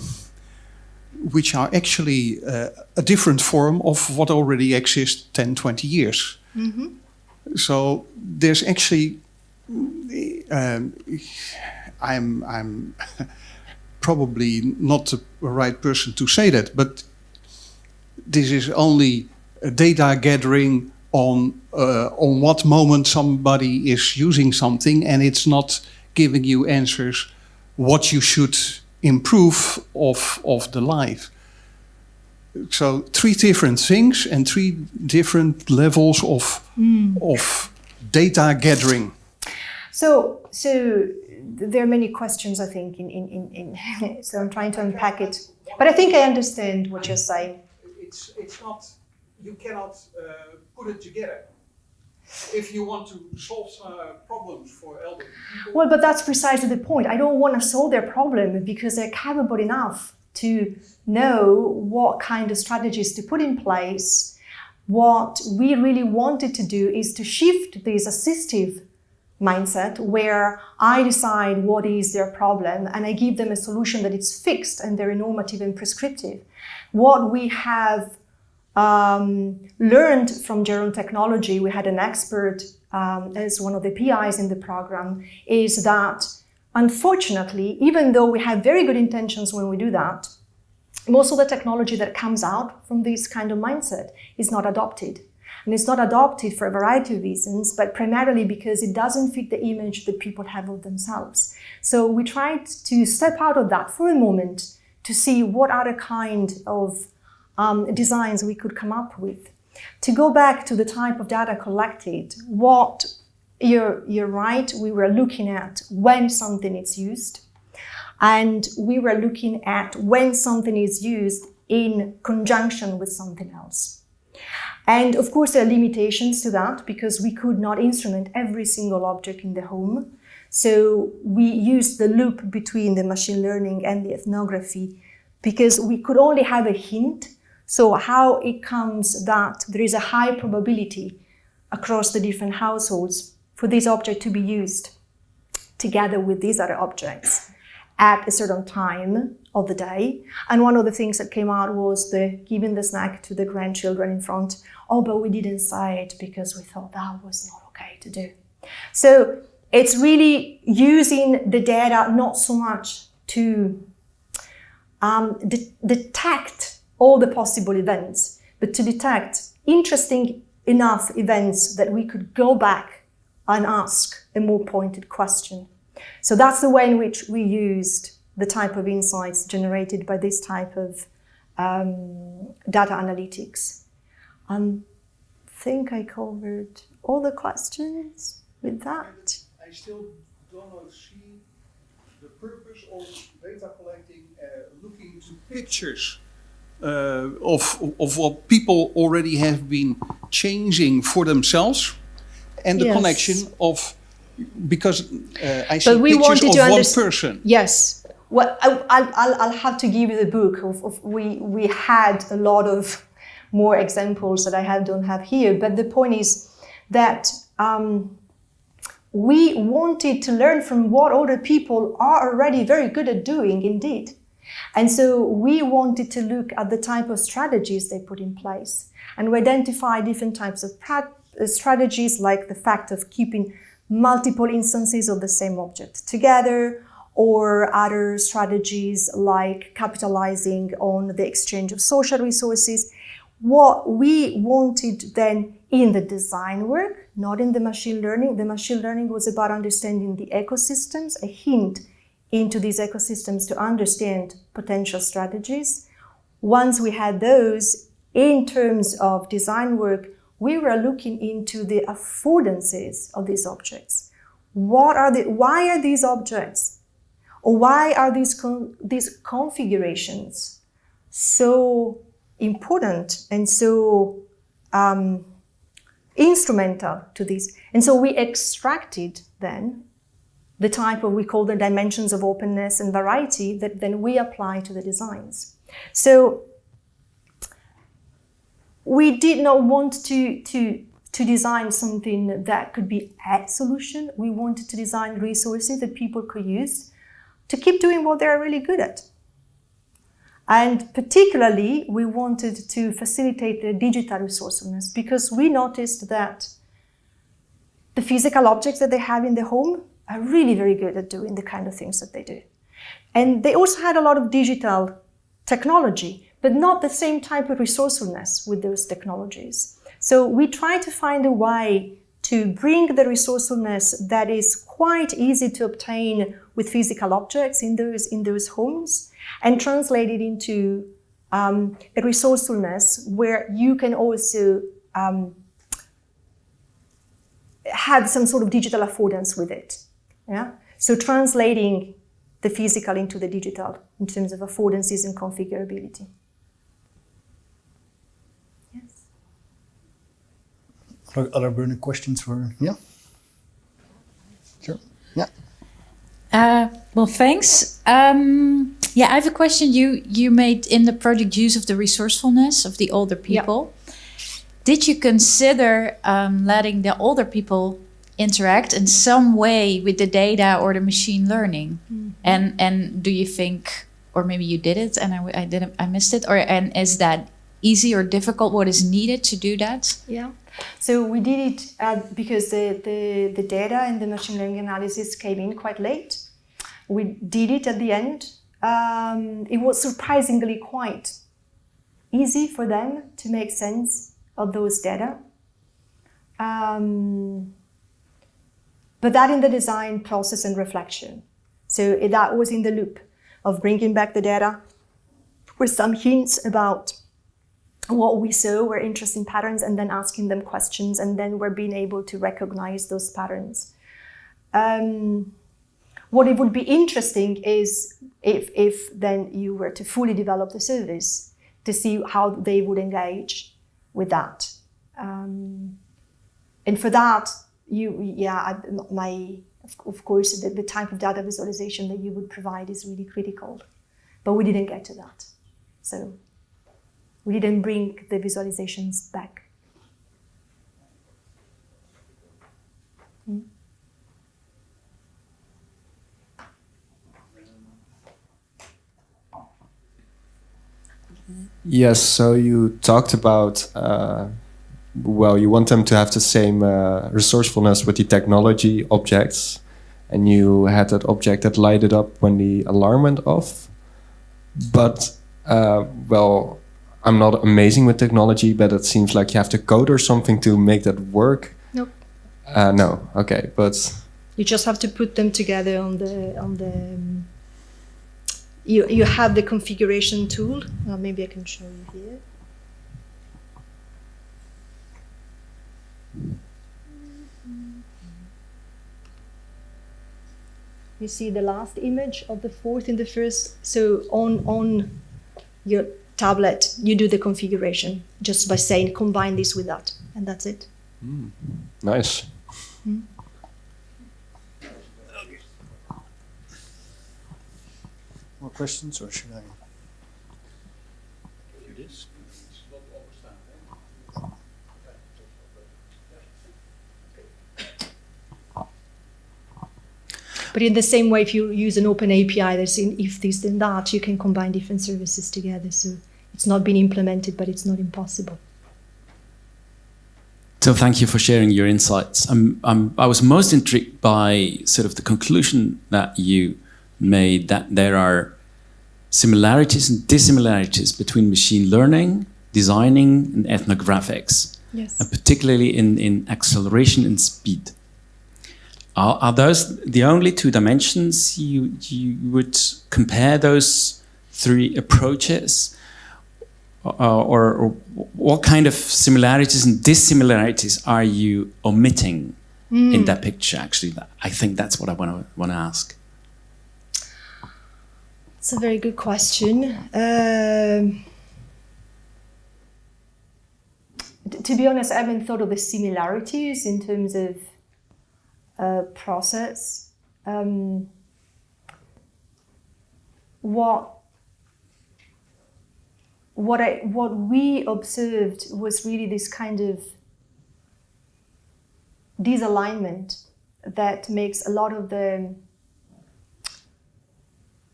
which are actually a different form of what already exists 10, 20 years. Mm-hmm. So there's actually, I'm probably not the right person to say that, but this is only data gathering on what moment somebody is using something, and it's not giving you answers what you should improve of the life. So 3 different things and 3 different levels of data gathering. So there are many questions, I think, in so I'm trying to unpack it. But I think I understand what you're saying. It's not, you cannot put it together. If you want to solve problems for elderly people. Well, but that's precisely the point. I don't want to solve their problem because they're capable enough to know what kind of strategies to put in place. What we really wanted to do is to shift this assistive mindset where I decide what is their problem and I give them a solution that is fixed and very normative and prescriptive. What we have learned from Geron Technology, we had an expert as one of the PIs in the program, is that unfortunately, even though we have very good intentions when we do that, most of the technology that comes out from this kind of mindset is not adopted. And it's not adopted for a variety of reasons, but primarily because it doesn't fit the image that people have of themselves. So we tried to step out of that for a moment to see what other kind of designs we could come up with. To go back to the type of data collected, you're right, we were looking at when something is used, and we were looking at when something is used in conjunction with something else. And of course, there are limitations to that because we could not instrument every single object in the home. So we used the loop between the machine learning and the ethnography because we could only have a hint. So how it comes that there is a high probability across the different households for this object to be used together with these other objects at a certain time of the day. And one of the things that came out was the giving the snack to the grandchildren in front. Oh, but we didn't say it because we thought that was not okay to do. So it's really using the data not so much to detect all the possible events, but to detect interesting enough events that we could go back and ask a more pointed question. So that's the way in which we used the type of insights generated by this type of data analytics. I think I covered all the questions with that. I still don't see the purpose of data collecting, looking to pictures of what people already have been changing for themselves, and the connection of, because I see pictures of one person. Yes. Well, I'll have to give you the book. We had a lot of more examples that I don't have here, but the point is that we wanted to learn from what other people are already very good at doing, indeed. And so we wanted to look at the type of strategies they put in place, and we identify different types of strategies, like the fact of keeping multiple instances of the same object together, or other strategies like capitalizing on the exchange of social resources. What we wanted then in the design work, not in the machine learning was about understanding the ecosystems, a hint into these ecosystems to understand potential strategies. Once we had those, in terms of design work, we were looking into the affordances of these objects. Why are these objects, or why are these configurations so important and so instrumental to this? And so we extracted then the type of, we call the dimensions of openness and variety, that then we apply to the designs. So we did not want to design something that could be a solution. We wanted to design resources that people could use to keep doing what they're really good at. And particularly, we wanted to facilitate the digital resourcefulness, because we noticed that the physical objects that they have in the home are really very good at doing the kind of things that they do. And they also had a lot of digital technology, but not the same type of resourcefulness with those technologies. So we tried to find a way to bring the resourcefulness that is quite easy to obtain with physical objects in those homes, and translate it into a resourcefulness where you can also have some sort of digital affordance with it. Yeah? So translating the physical into the digital in terms of affordances and configurability. Yes. Other burning questions for, yeah? Sure, yeah. Well, thanks. Yeah, I have a question. You made in the project use of the resourcefulness of the older people. Yep. Did you consider letting the older people interact in some way with the data or the machine learning? Mm-hmm. And do you think, or maybe you did it and I missed it, and is that easy or difficult? What is needed to do that? Yeah. So we did it because the data and the machine learning analysis came in quite late. We did it at the end. It was surprisingly quite easy for them to make sense of those data. But that in the design process and reflection. So that was in the loop of bringing back the data with some hints about what we saw were interesting patterns, and then asking them questions, and then we're being able to recognize those patterns. What it would be interesting is if then you were to fully develop the service, to see how they would engage with that. And for that, of course, the type of data visualization that you would provide is really critical. But we didn't get to that. So we didn't bring the visualizations back. Yes, so you talked about, you want them to have the same resourcefulness with the technology objects, and you had that object that lighted up when the alarm went off. But, I'm not amazing with technology, but it seems like you have to code or something to make that work. Nope. No, okay, but... You just have to put them together on the you have the configuration tool. Maybe I can show you here. You see the last image of the fourth in the first. So on your tablet, you do the configuration just by saying combine this with that, and that's it. Nice. More questions, or should I do this? But in the same way, if you use an open API, there's if this then that, you can combine different services together. So it's not been implemented, but it's not impossible. So thank you for sharing your insights. I was most intrigued by sort of the conclusion that you made, that there are similarities and dissimilarities between machine learning, designing, and ethnographics. Yes. And particularly in acceleration and speed. Are those the only two dimensions you would compare those three approaches? Or what kind of similarities and dissimilarities are you omitting in that picture? Actually, I think that's what I want to ask. It's a very good question. To be honest, I haven't thought of the similarities in terms of process. What we observed was really this kind of disalignment that makes a lot of the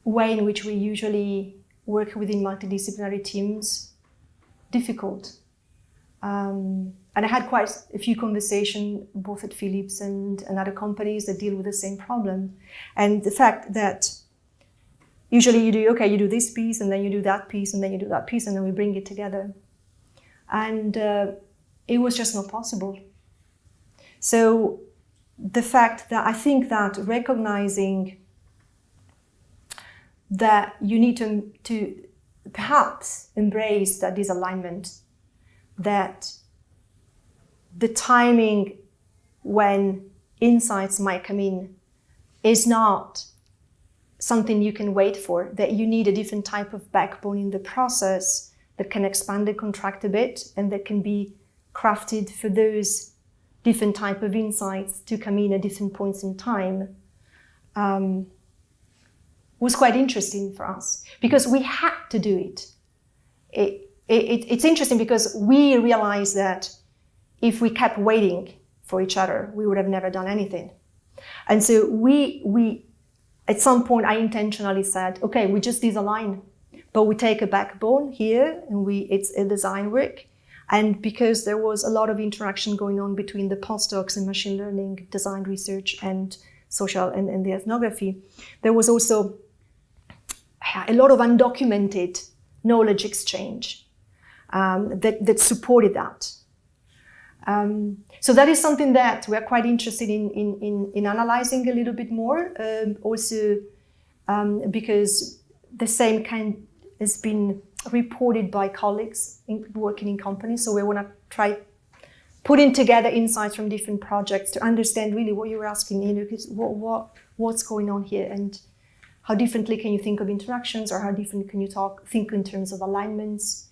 way in which we usually work within multidisciplinary teams difficult. And I had quite a few conversations both at Philips and other companies that deal with the same problem. And the fact that usually you do this piece and then you do that piece and then you do that piece and then we bring it together. And it was just not possible. So the fact that I think that recognizing that you need to perhaps embrace that disalignment, that the timing when insights might come in is not something you can wait for, that you need a different type of backbone in the process that can expand and contract a bit and that can be crafted for those different type of insights to come in at different points in time, was quite interesting for us because we had to do it. It's interesting because we realized that if we kept waiting for each other, we would have never done anything. And so we at some point, I intentionally said, okay, we just disalign, but we take a backbone here and it's a design work. And because there was a lot of interaction going on between the postdocs in machine learning, design research, and social and the ethnography, there was also a lot of undocumented knowledge exchange that supported that. So that is something that we're quite interested in analyzing a little bit more, also because the same kind has been reported by colleagues working in companies. So we want to try putting together insights from different projects to understand really what you were asking, what's going on here and how differently can you think of interactions or how different can you think in terms of alignments.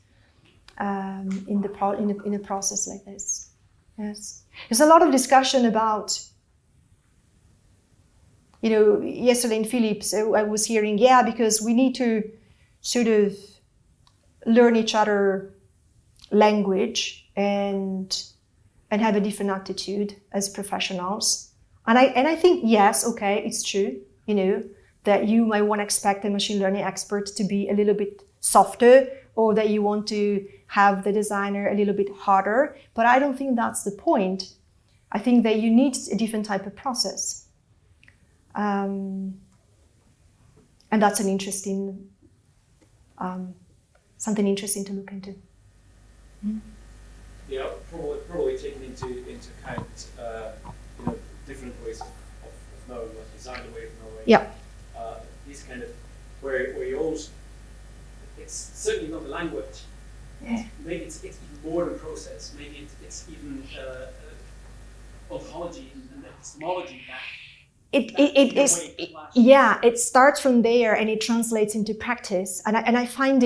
in a process like this. Yes, there's a lot of discussion about, yesterday in Philips, I was hearing, because we need to sort of learn each other language and have a different attitude as professionals. And I think, yes, okay, it's true, that you might want to expect a machine learning expert to be a little bit softer, or that you want to have the designer a little bit harder. But I don't think that's the point. I think that you need a different type of process. And that's an interesting, something interesting to look into. Yeah, probably taking into account different ways of knowing, like design the way of knowing. Yeah. These kind of where you always, it's certainly not the language. Yeah. Maybe it's even more than process. Maybe it's even ontology and epistemology that. It starts from there and it translates into practice. And I think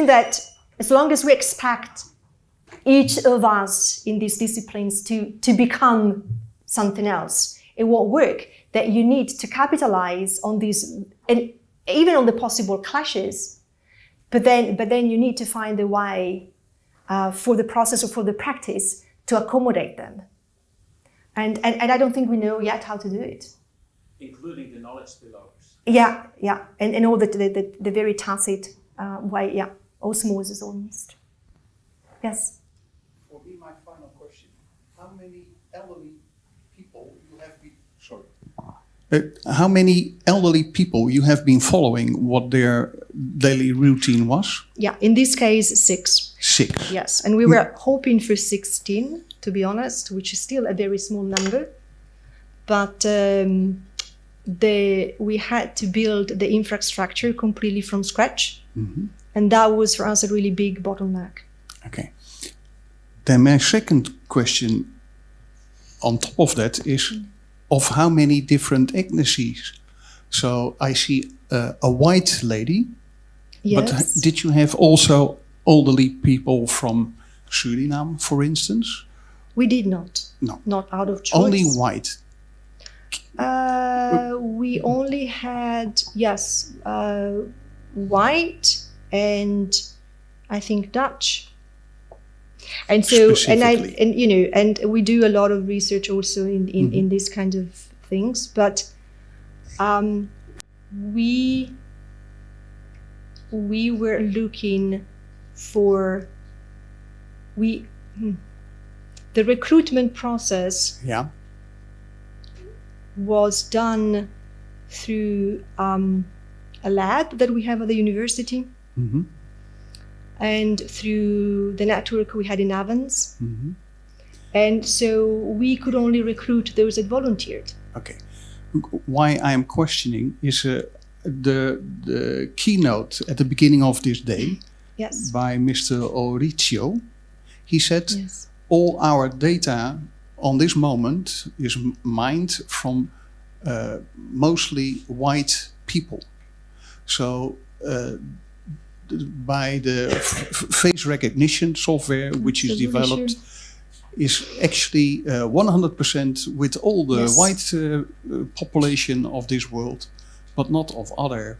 that as long as we expect each of us in these disciplines to become something else, it won't work. That you need to capitalize on these, and even on the possible clashes, but then you need to find a way for the process or for the practice to accommodate them. And I don't think we know yet how to do it. Including the knowledge spillovers. Yeah, and all the very tacit way, osmosis almost. Yes? For me, my final question, how many elderly people you have been, how many elderly people you have been following what their daily routine was? Yeah, in this case, 6. 6. Yes, and we were hoping for 16, to be honest, which is still a very small number. But we had to build the infrastructure completely from scratch. Mm-hmm. And that was for us a really big bottleneck. Okay. Then my second question on top of that is of how many different ethnicities. So I see a white lady, yes. But did you have also elderly people from Suriname, for instance? We did not. No. Not out of choice. Only white? We only had, white and I think Dutch. And so, and we do a lot of research also in these kind of things, but we were looking for the recruitment process. Yeah. Was done through a lab that we have at the university. Mm-hmm. And through the network we had in Avans. Mm-hmm. And so we could only recruit those that volunteered. Okay. Why I'm questioning is the keynote at the beginning of this day, yes. by Mr. Oricio. He said, yes. All our data on this moment is mined from mostly white people. So by the face recognition software which is developed is actually 100% with all the yes. white population of this world, but not of other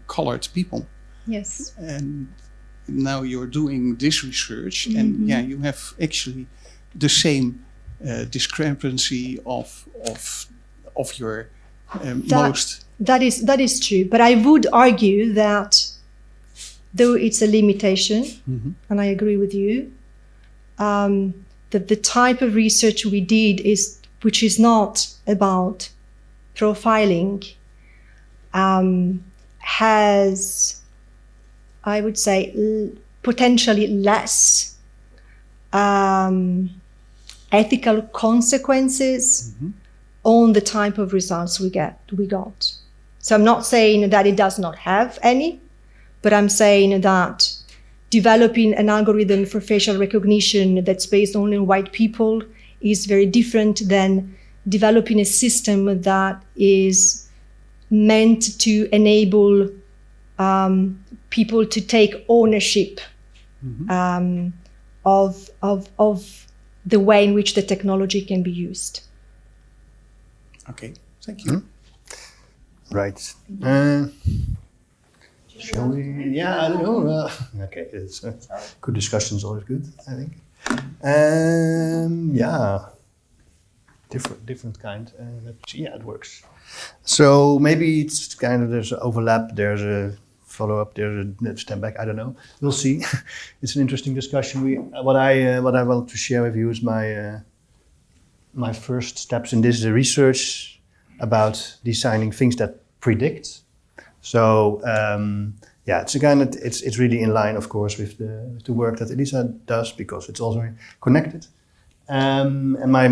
colored people. Yes. And now you're doing this research, and you have actually the same discrepancy of your most. That is true, but I would argue that though it's a limitation, and I agree with you, that the type of research we did which is not about profiling, has, I would say, potentially less ethical consequences on the type of results we got. So I'm not saying that it does not have any, but I'm saying that developing an algorithm for facial recognition that's based only on white people is very different than developing a system that is meant to enable people to take ownership of the way in which the technology can be used. Okay, thank you. Right. Shall we? Yeah, I don't know. Okay, it's good discussions, always good, I think. Yeah, different kind. Yeah, it works. So maybe it's kind of there's an overlap. There's a follow-up. There's a step back. I don't know. We'll see. It's an interesting discussion. What I want to share with you is my first steps in this research about designing things that predict. So yeah, it's really in line, of course, with the work that Elisa does, because it's also connected. And my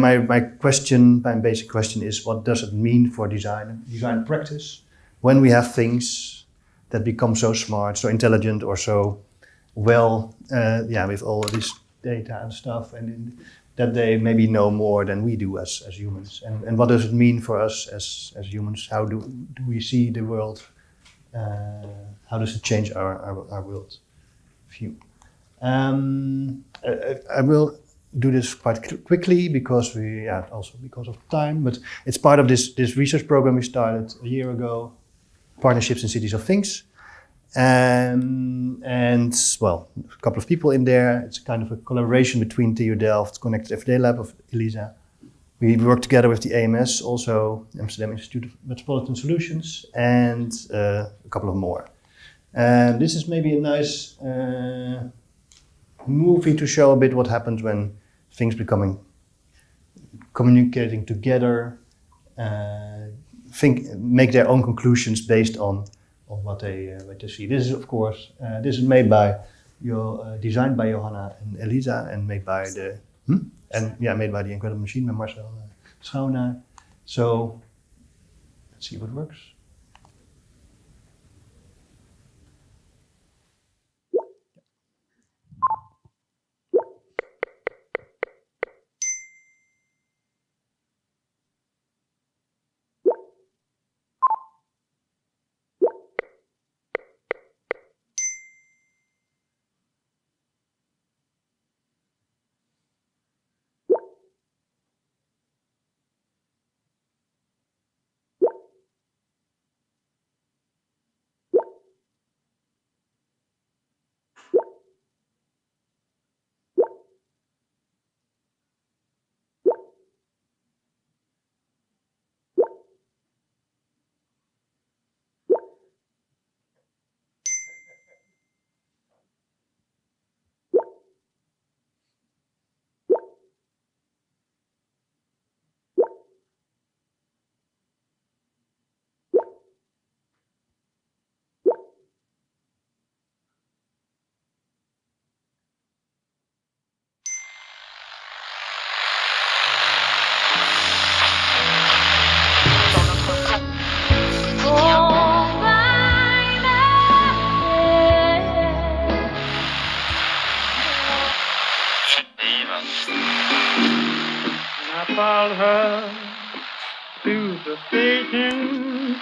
basic question is, what does it mean for design practice when we have things that become so smart, so intelligent, or so well, with all of this data and stuff, and that they maybe know more than we do as humans. And what does it mean for us as humans? How do we see the world? How does it change our world view? I will do this quite quickly because also because of time, but it's part of this research program we started a year ago, Partnerships in Cities of Things. And well, a couple of people in there. It's a kind of a collaboration between TU Delft, Connected Everyday Lab of Elisa. We work together with the AMS, also Amsterdam Institute of Metropolitan Solutions, and a couple of more. And this is maybe a nice movie to show a bit what happens when things communicating together, make their own conclusions based on what they see. This is, of course, designed by Johanna and Elisa, and made by the made by the Incredible Machine by Marcel Schouwnaar. So let's see what works. Followed her to the station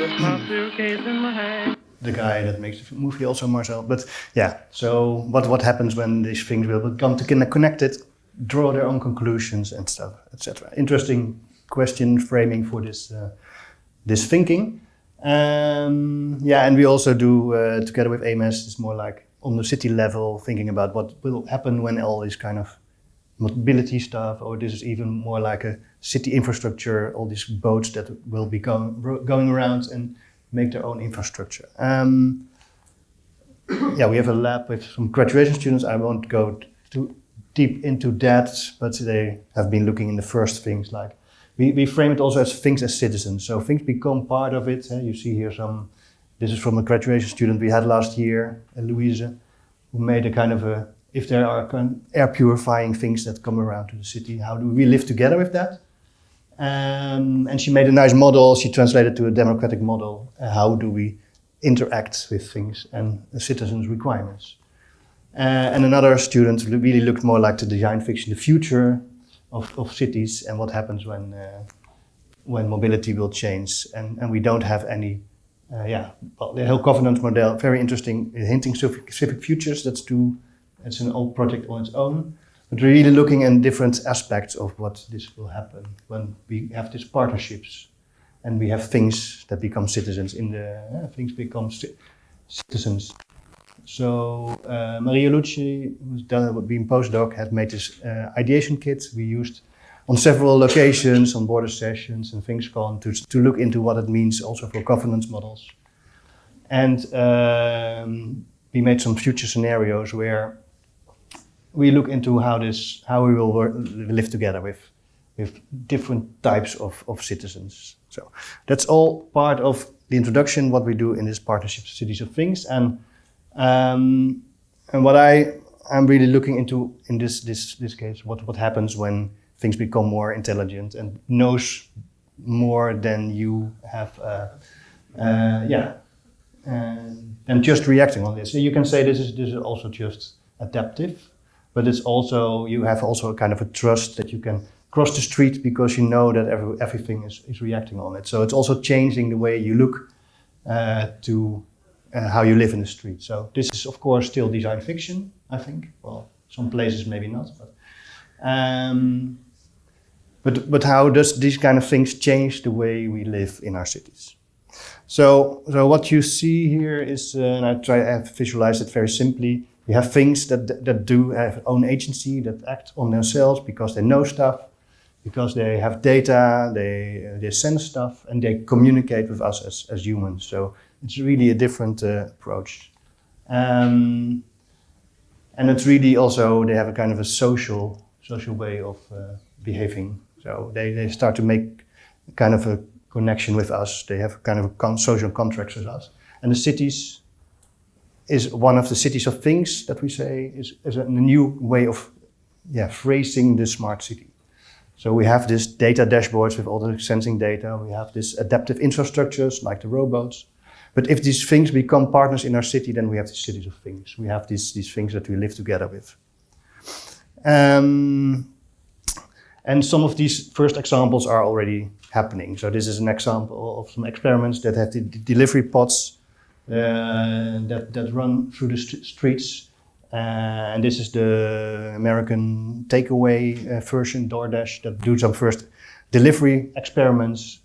with my suitcase in my hand. The guy that makes the movie, also Marcel. But yeah, so what happens when these things will become connected, draw their own conclusions and stuff, etc. Interesting question framing for this thinking. And we also do together with AMS. It's more like on the city level, thinking about what will happen when all these kind of mobility stuff, or this is even more like a city infrastructure, all these boats that will be going around and make their own infrastructure. We have a lab with some graduation students. I won't go too deep into that, but they have been looking in the first things, like we frame it also as things as citizens. So things become part of it. You see here this is from a graduation student we had last year, Louise, who made a kind of if there are air purifying things that come around to the city, how do we live together with that? And she made a nice model. She translated to a democratic model. How do we interact with things and the citizens' requirements? And another student really looked more like the design fiction, the future of cities, and what happens when mobility will change and we don't have any the whole governance model, very interesting, hinting specific futures. It's an old project on its own. But we're really looking at different aspects of what this will happen when we have these partnerships and we have things that become citizens things become citizens. So Maria Lucci, who's been postdoc, had made this ideation kit we used on several locations, on border sessions and things gone to look into what it means also for governance models. And we made some future scenarios where we look into how we will live together with different types of citizens. So that's all part of the introduction, what we do in this partnership Cities of Things. And what I'm really looking into in this case, what happens when things become more intelligent and knows more than you have, and just reacting on this. So you can say this is also just adaptive, but it's also, you have also a kind of a trust that you can cross the street because you know that everything is reacting on it. So it's also changing the way you look to how you live in the street. So this is of course still design fiction, I think. Well, some places maybe not, but how does these kind of things change the way we live in our cities? So what you see here is, and I have visualized it very simply. We have things that do have own agency, that act on themselves because they know stuff, because they have data, they sense stuff, and they communicate with us as humans. So it's really a different approach. And it's really also, they have a kind of a social way of behaving. So they start to make kind of a connection with us. They have kind of a social contracts with us. And the cities is one of the cities of things that we say is a new way of phrasing the smart city. So we have this data dashboards with all the sensing data. We have this adaptive infrastructures like the robots. But if these things become partners in our city, then we have the cities of things. We have these things that we live together with. And some of these first examples are already happening. So this is an example of some experiments that have the delivery pods that run through the streets. And this is the American takeaway version, DoorDash, that do some first delivery experiments.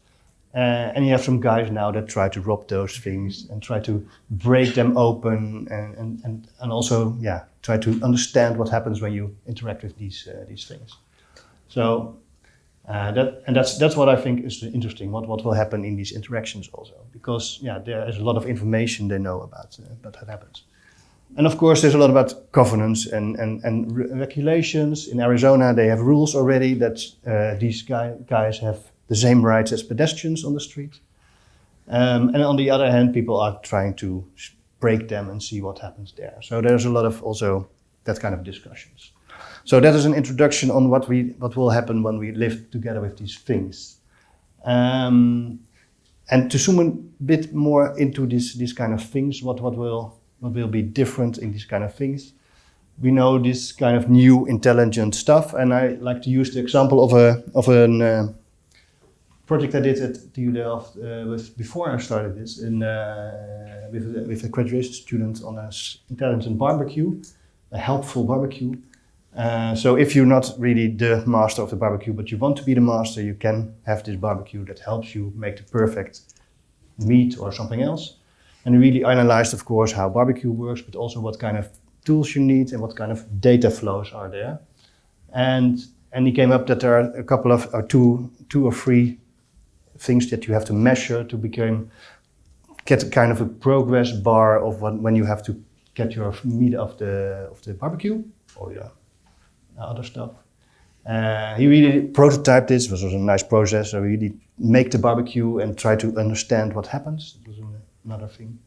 And you have some guys now that try to rob those things and try to break them open and also try to understand what happens when you interact with these things. So that's what I think is interesting. What will happen in these interactions also, because there is a lot of information they know about that happens. And of course, there's a lot about governance and regulations. In Arizona, they have rules already that these guys have the same rights as pedestrians on the street. And on the other hand, people are trying to break them and see what happens there. So there's a lot of also that kind of discussions. So that is an introduction on what will happen when we live together with these things. And to zoom a bit more into these kind of things, what will be different in these kind of things. We know this kind of new intelligent stuff, and I like to use the example of a project I did at TU Delft before I started this with a graduation student on an intelligent barbecue, a helpful barbecue. So if you're not really the master of the barbecue, but you want to be the master, you can have this barbecue that helps you make the perfect meat or something else. And we really analyzed, of course, how barbecue works, but also what kind of tools you need and what kind of data flows are there. And he came up that there are a couple of, or two or three things that you have to measure to get a kind of a progress bar of when you have to get your meat off the barbecue or other stuff. He really prototyped this. It was a nice process. So we really make the barbecue and try to understand what happens. It was another thing.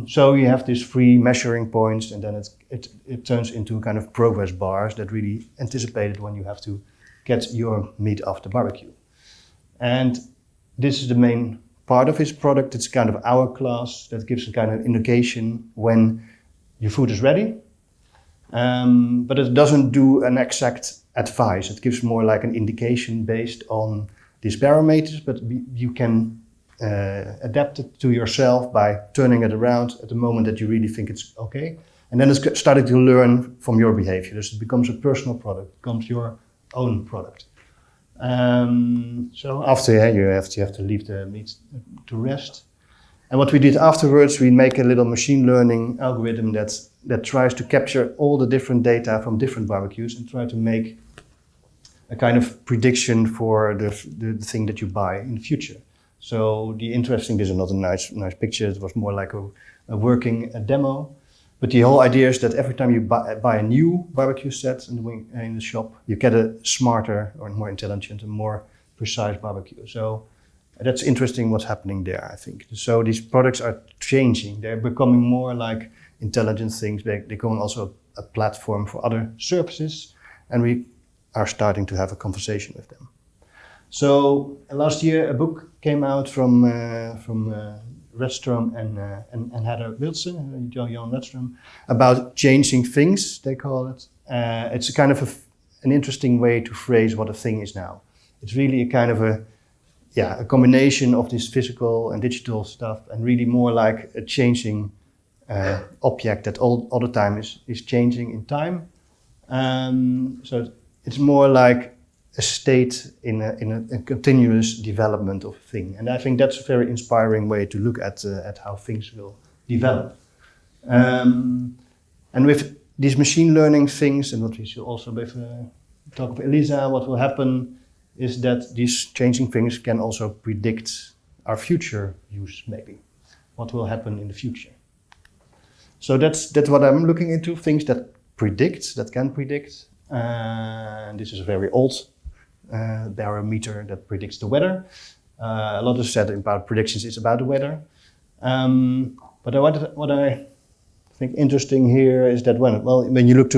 So you have these 3 measuring points, and then it turns into a kind of progress bars that really anticipated when you have to get your meat off the barbecue. And this is the main part of his product. It's kind of hourglass that gives a kind of indication when your food is ready. But it doesn't do an exact advice. It gives more like an indication based on these parameters, but you can adapt it to yourself by turning it around at the moment that you really think it's okay. And then it's starting to learn from your behavior. So it becomes a personal product, becomes your own product. So after you have to leave the meat to rest. And what we did afterwards, we make a little machine learning algorithm that tries to capture all the different data from different barbecues and try to make a kind of prediction for the thing that you buy in the future. So this is not a nice picture. It was more like a working demo. But the whole idea is that every time you buy a new barbecue set in the shop, you get a smarter or more intelligent and more precise barbecue. So that's interesting what's happening there, I think. So these products are changing. They're becoming more like intelligent things. They become also a platform for other services, and we are starting to have a conversation with them. So last year a book came out from Redstrom and Heather Wilson, Johan Redstrom, about changing things, they call it. It's a kind of an interesting way to phrase what a thing is now. It's really a kind of a combination of this physical and digital stuff, and really more like a changing object that all the time is changing in time. So it's more like a state in a continuous development of a thing, and I think that's a very inspiring way to look at how things will develop. And with these machine learning things, and what we should also talk with Elisa, what will happen is that these changing things can also predict our future use, maybe what will happen in the future. So that's what I'm looking into, things that can predict. This is a very old barometer that predicts the weather. A lot is said about predictions is about the weather. But what I think interesting here is that when you look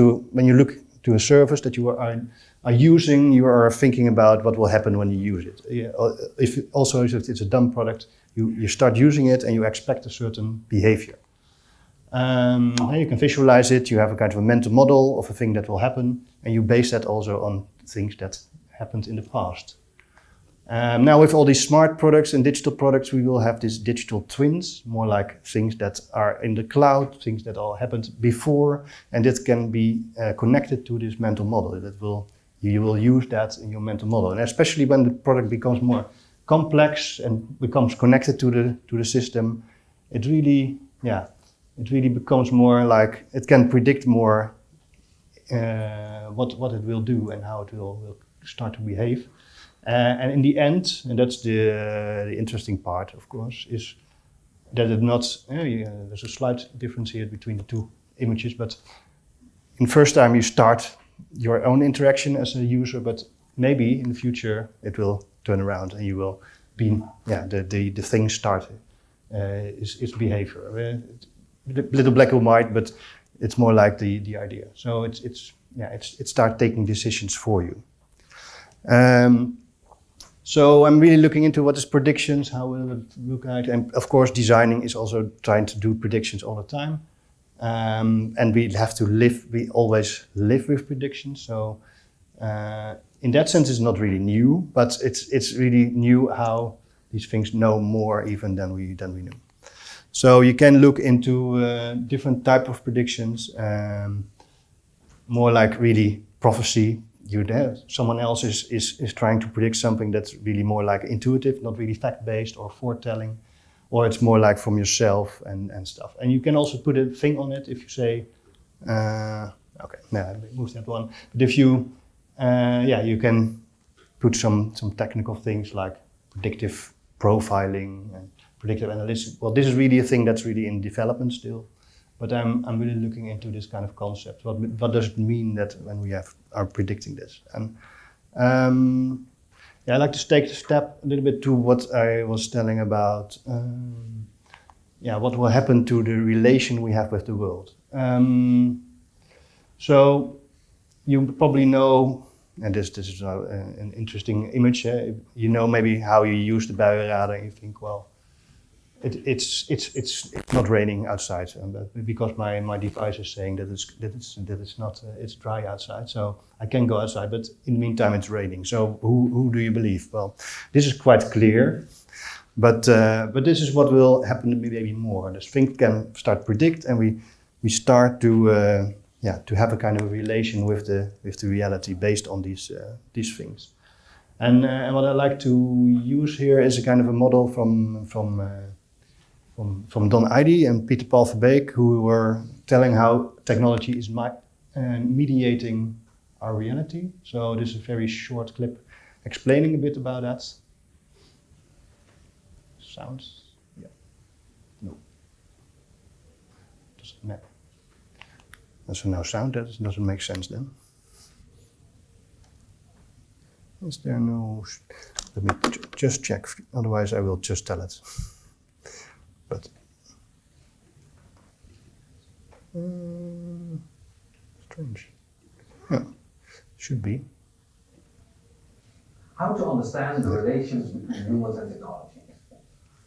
to a service that you are using, you are thinking about what will happen when you use it. If it's a dumb product, you start using it and you expect a certain behavior. You can visualize it, you have a kind of a mental model of a thing that will happen, and you base that also on things that happened in the past. Now with all these smart products and digital products, we will have these digital twins, more like things that are in the cloud, things that all happened before, and it can be connected to this mental model. You will use that in your mental model, and especially when the product becomes more complex and becomes connected to the system, it really becomes more like it can predict more what it will do and how it will start to behave. And in the end, and that's the interesting part, of course, is that it not. There's a slight difference here between the two images, but in the first time you start your own interaction as a user, but maybe in the future it will turn around and you will be the thing started is behavior. A little black and white, but it's more like the idea. So it starts taking decisions for you. So I'm really looking into what is predictions, how will it look like, and of course designing is also trying to do predictions all the time. And we always live with predictions. So in that sense, it's not really new, but it's really new how these things know more even than we knew. So you can look into different type of predictions, more like really prophecy. Someone else is trying to predict something that's really more like intuitive, not really fact-based or foretelling, or it's more like from yourself and stuff. And you can also put a thing on it if you say, move that one. But if you, you can put some technical things like predictive profiling and predictive analytics. Well, this is really a thing that's really in development still. But I'm really looking into this kind of concept. What does it mean that when we are predicting this? And I'd like to take the step a little bit to what I was telling about. What will happen to the relation we have with the world? So you probably know, and this is an interesting image. You know maybe how you use the buienradar, and you think, well, it's not raining outside, because my device is saying that it's not it's dry outside, so I can go outside. But in the meantime, it's raining. So who do you believe? Well, this is quite clear. But this is what will happen maybe more. This thing can start predict, and we start to have a kind of relation with the reality based on these things. And what I like to use here is a kind of a model from Don Idy and Peter Paul Verbeek, who were telling how technology is mediating our reality. So this is a very short clip explaining a bit about that. Sounds? Yeah. No. There's no sound. That doesn't make sense then. Is there no? Let me just check. Otherwise, I will just tell it. But strange. Yeah, should be. How to understand the relations between humans and technologies.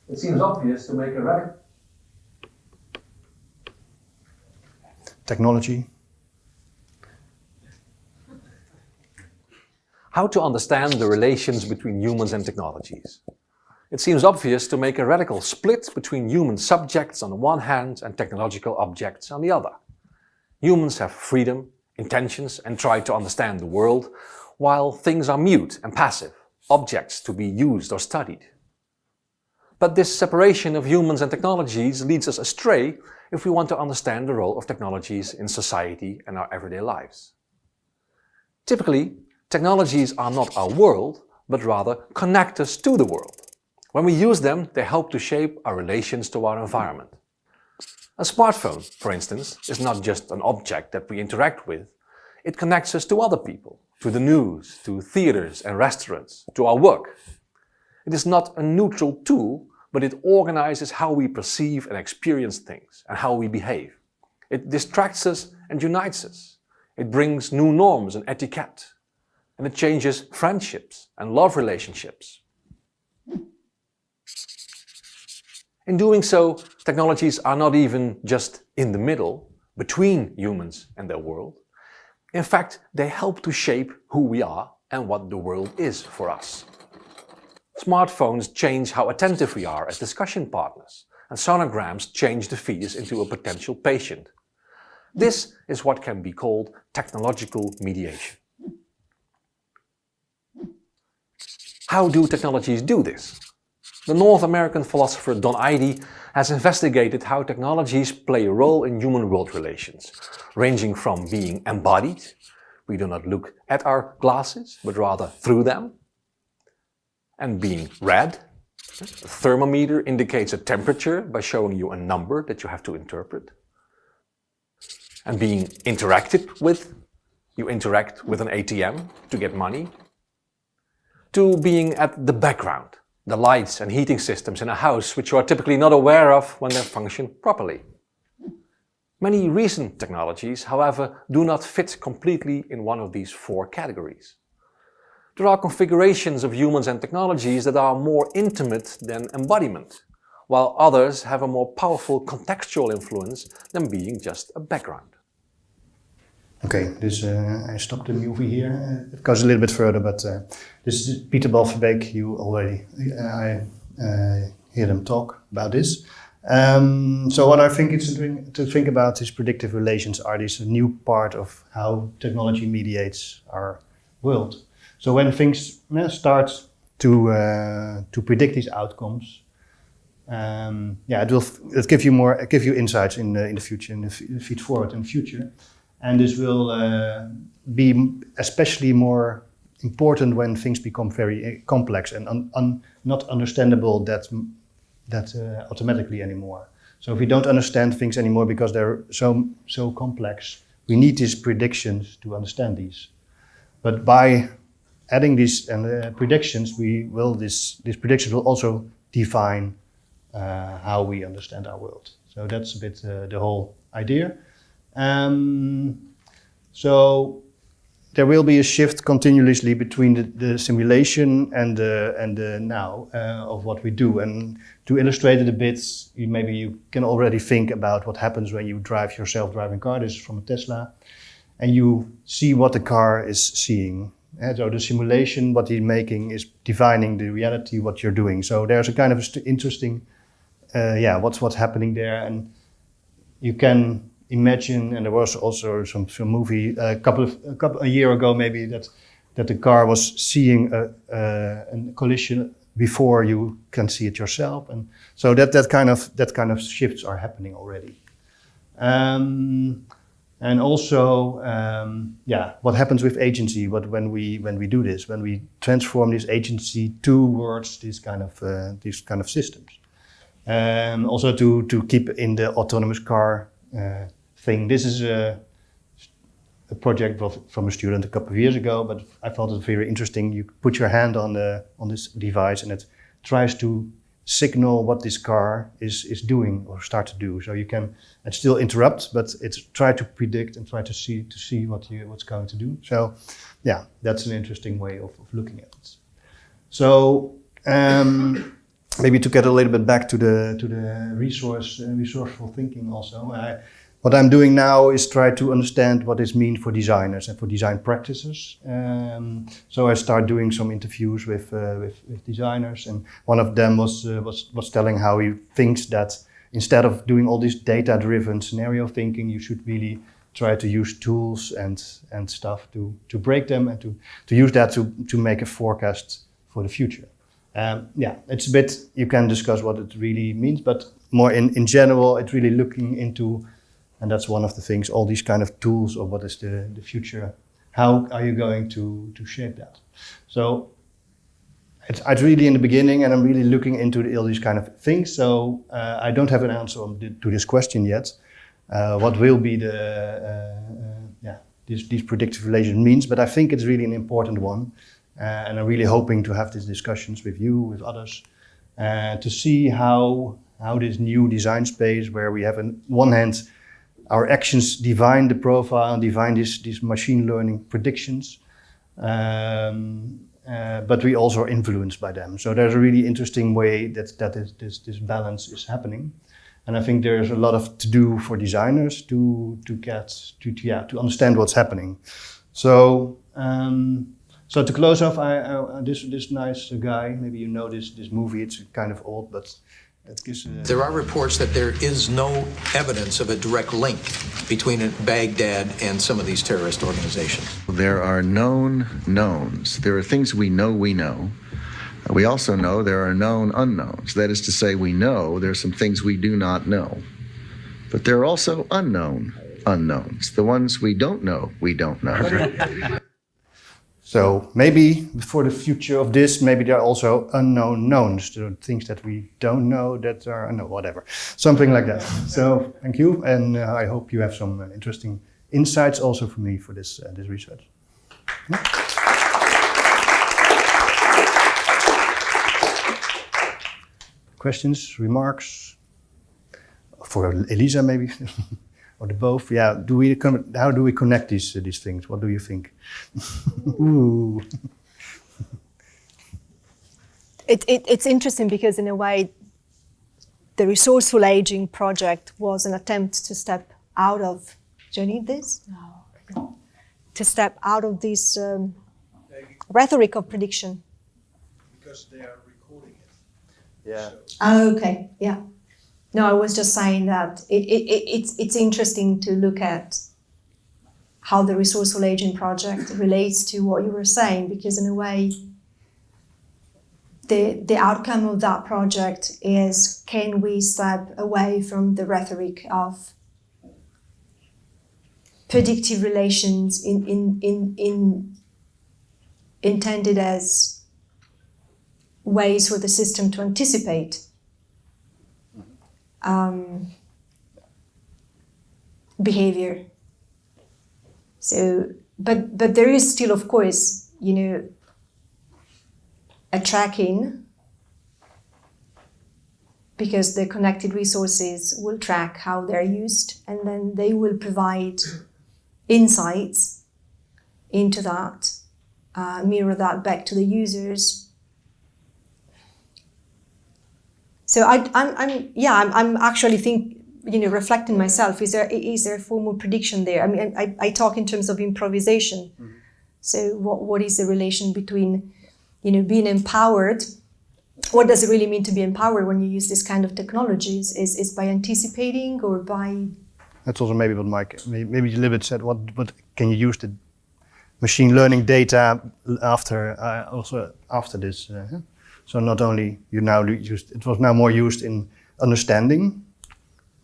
It seems obvious to make a radical Technology. How to understand the relations between humans and technologies. It seems obvious to make a radical split between human subjects on the one hand and technological objects on the other. Humans have freedom, intentions, and try to understand the world, while things are mute and passive, objects to be used or studied. But this separation of humans and technologies leads us astray if we want to understand the role of technologies in society and our everyday lives. Typically, technologies are not our world, but rather connect us to the world. When we use them, they help to shape our relations to our environment. A smartphone, for instance, is not just an object that we interact with. It connects us to other people, to the news, to theaters and restaurants, to our work. It is not a neutral tool, but it organizes how we perceive and experience things and how we behave. It distracts us and unites us. It brings new norms and etiquette. And it changes friendships and love relationships. In doing so, technologies are not even just in the middle, between humans and their world. In fact, they help to shape who we are and what the world is for us. Smartphones change how attentive we are as discussion partners, and sonograms change the fetus into a potential patient. This is what can be called technological mediation. How do technologies do this? The North American philosopher Don Idy has investigated how technologies play a role in human-world relations, ranging from being embodied, we do not look at our glasses, but rather through them, and being read. The thermometer indicates a temperature by showing you a number that you have to interpret. And being interacted with, you interact with an ATM to get money. To being at the background, the lights and heating systems in a house which you are typically not aware of when they function properly. Many recent technologies, however, do not fit completely in one of these four categories. There are configurations of humans and technologies that are more intimate than embodiment, while others have a more powerful contextual influence than being just a background. Okay, this I stopped the movie here. It goes a little bit further, but this is Peter Paul Verbeek. You already hear them talk about this. So what I think it's interesting to think about is predictive relations are this new part of how technology mediates our world. So when things start to predict these outcomes, it give you insights in the future, in the feed forward in the future. And this will be especially more important when things become very complex and not understandable that automatically anymore. So if we don't understand things anymore because they're so complex, we need these predictions to understand these. But by adding these predictions, these predictions will also define how we understand our world. So that's a bit the whole idea. So there will be a shift continuously between the simulation and the now of what we do. And to illustrate it a bit, maybe you can already think about what happens when you drive your self-driving car. This is from a Tesla, and you see what the car is seeing. So the simulation, what he's making, is defining the reality, what you're doing. So there's a kind of interesting, what's happening there, and you can imagine. And there was also some movie a year ago maybe that the car was seeing a collision before you can see it yourself, and so that kind of shifts are happening already. And also, what happens with agency? When we do this, when we transform this agency towards these kind of systems. Also to keep in the autonomous car thing. This is a project from a student a couple of years ago, but I thought it very interesting. You put your hand on this device, and it tries to signal what this car is doing or start to do. So you can still interrupt, but it's try to predict and try to see what's going to do. So yeah, that's an interesting way of looking at it. So maybe to get a little bit back to the resourceful thinking also. What I'm doing now is try to understand what this means for designers and for design practices. So I start doing some interviews with designers, and one of them was telling how he thinks that instead of doing all this data-driven scenario thinking, you should really try to use tools and stuff to break them and to use that to make a forecast for the future. It's a bit, you can discuss what it really means, but more in general, it's really looking into. And that's one of the things, all these kind of tools of what is the future, how are you going to shape that? So it's really in the beginning, and I'm really looking into all these kind of things. So I don't have an answer to this question yet. What will be these predictive relations means, but I think it's really an important one. And I'm really hoping to have these discussions with you, with others, to see how this new design space, where we have on one hand, our actions define the profile, define these machine learning predictions, but we also are influenced by them. So there's a really interesting way that this balance is happening, and I think there's a lot to do for designers to understand what's happening. So to close off, this nice guy. Maybe you know this movie. It's kind of old, but. There are reports that there is no evidence of a direct link between Baghdad and some of these terrorist organizations. There are known knowns. There are things we know. We also know there are known unknowns. That is to say, we know there are some things we do not know. But there are also unknown unknowns. The ones we don't know, we don't know. So maybe for the future of this, maybe there are also unknown knowns, the things that we don't know that are unknown, whatever, something like that. So thank you, and I hope you have some interesting insights also for me for this research. Yeah. Questions, remarks? For Elisa maybe? Or the both, yeah. How do we connect these things? What do you think? Ooh. It's interesting because in a way, the resourceful aging project was an attempt to step out of. Do you need this? No. To step out of this rhetoric of prediction. Because they are recording it. Yeah. Oh, okay. Yeah. No, I was just saying that it's interesting to look at how the resourceful aging project relates to what you were saying, because in a way, the outcome of that project is, can we step away from the rhetoric of predictive relations intended as ways for the system to anticipate behavior. So, but there is still, of course, a tracking, because the connected resources will track how they're used, and then they will provide insights into that, mirror that back to the users. So I'm actually reflecting myself. Is there a formal prediction there? I mean, I talk in terms of improvisation. Mm-hmm. So what is the relation between, being empowered? What does it really mean to be empowered when you use this kind of technologies? Is by anticipating or by... That's also maybe what Mike, maybe a little bit said, what can you use the machine learning data after this? So not only it was now more used in understanding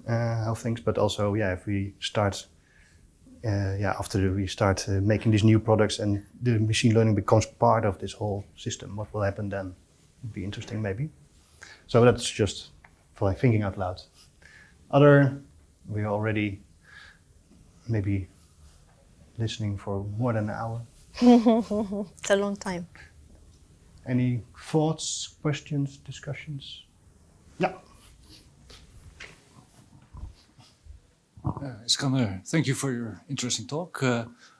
how things, but also, if we start, after we start making these new products and the machine learning becomes part of this whole system, what will happen then? Would be interesting, maybe. So that's just for thinking out loud. We are already maybe listening for more than an hour. It's a long time. Any thoughts, questions, discussions? Yeah. Iskander, thank you for your interesting talk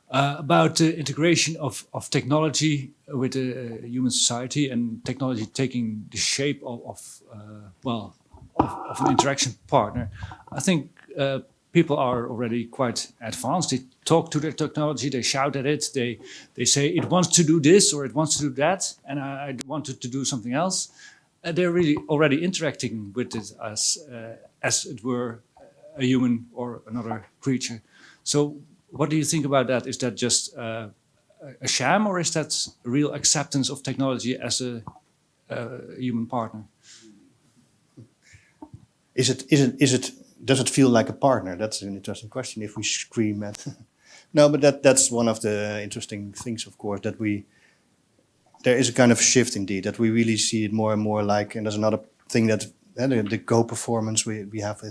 about the integration of technology with human society and technology taking the shape of an interaction partner. I think people are already quite advanced. They talk to their technology, they shout at it, they say it wants to do this or it wants to do that, and I want it to do something else. They're really already interacting with it as it were a human or another creature. So what do you think about that? Is that just a sham, or is that real acceptance of technology as a human partner? Does it feel like a partner? That's an interesting question. If we scream at, no, but that's one of the interesting things, of course, that there is a kind of shift indeed, that we really see it more and more like, and there's another thing that the co-performance we have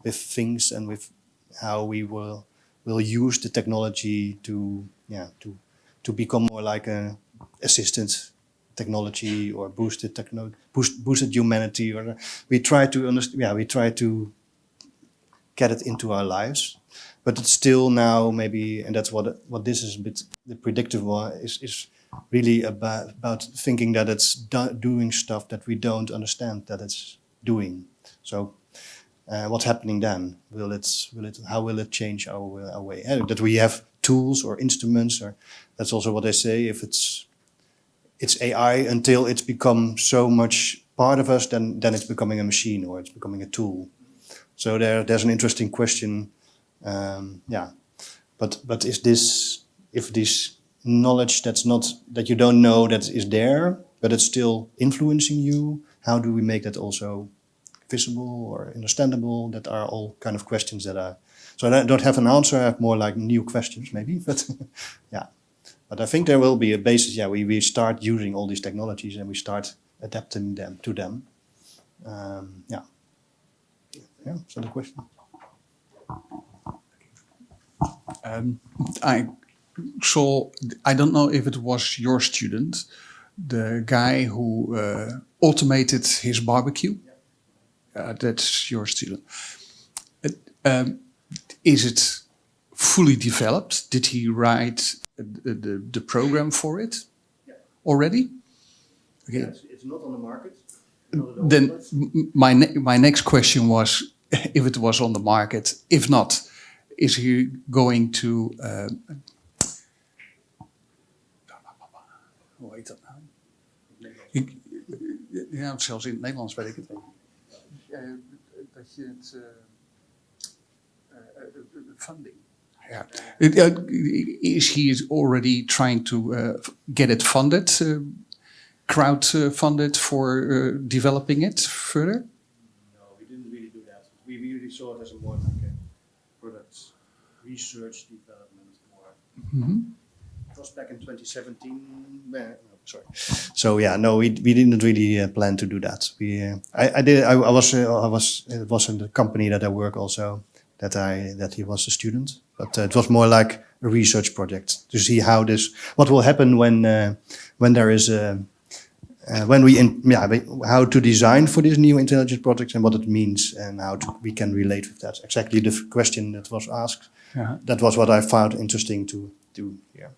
with things and with how we will use the technology to become more like a assistant technology or boosted humanity, or we try to get it into our lives, but it's still now maybe, and that's what this is a bit the predictive one is really about thinking that it's doing stuff that we don't understand that it's doing. So what's happening then? How will it change our way? That we have tools or instruments, or that's also what they say. If it's AI until it's become so much part of us, then it's becoming a machine or it's becoming a tool. So there's an interesting question. But is this knowledge that you don't know that is there, but it's still influencing you? How do we make that also visible or understandable? That are all kind of questions that are. So I don't have an answer. I have more like new questions maybe, but yeah. But I think there will be a basis. Yeah, we start using all these technologies and we start adapting them to them. Yeah. So the question. I don't know if it was your student, the guy who automated his barbecue. That's your student. Is it fully developed? Did he write the program for it already? Okay. Yeah, it's not on the market. Then my next question was if it was on the market. If not, is he going to... hoe heet dat nou? Ja, zelfs in het Nederlands weet ik het niet. Dat je het... funding. Yeah. Is he already trying to get it funded, crowd-funded for developing it further? No, we didn't really do that. We really saw it as a more like a product research development. More. It was back in 2017. No, sorry. So yeah, no, we didn't really plan to do that. It was in the company that I work also. That he was a student, but it was more like a research project to see what will happen when there is how to design for these new intelligence projects and what it means and how we can relate with that. Exactly the question that was asked. Uh-huh. That was what I found interesting to do here.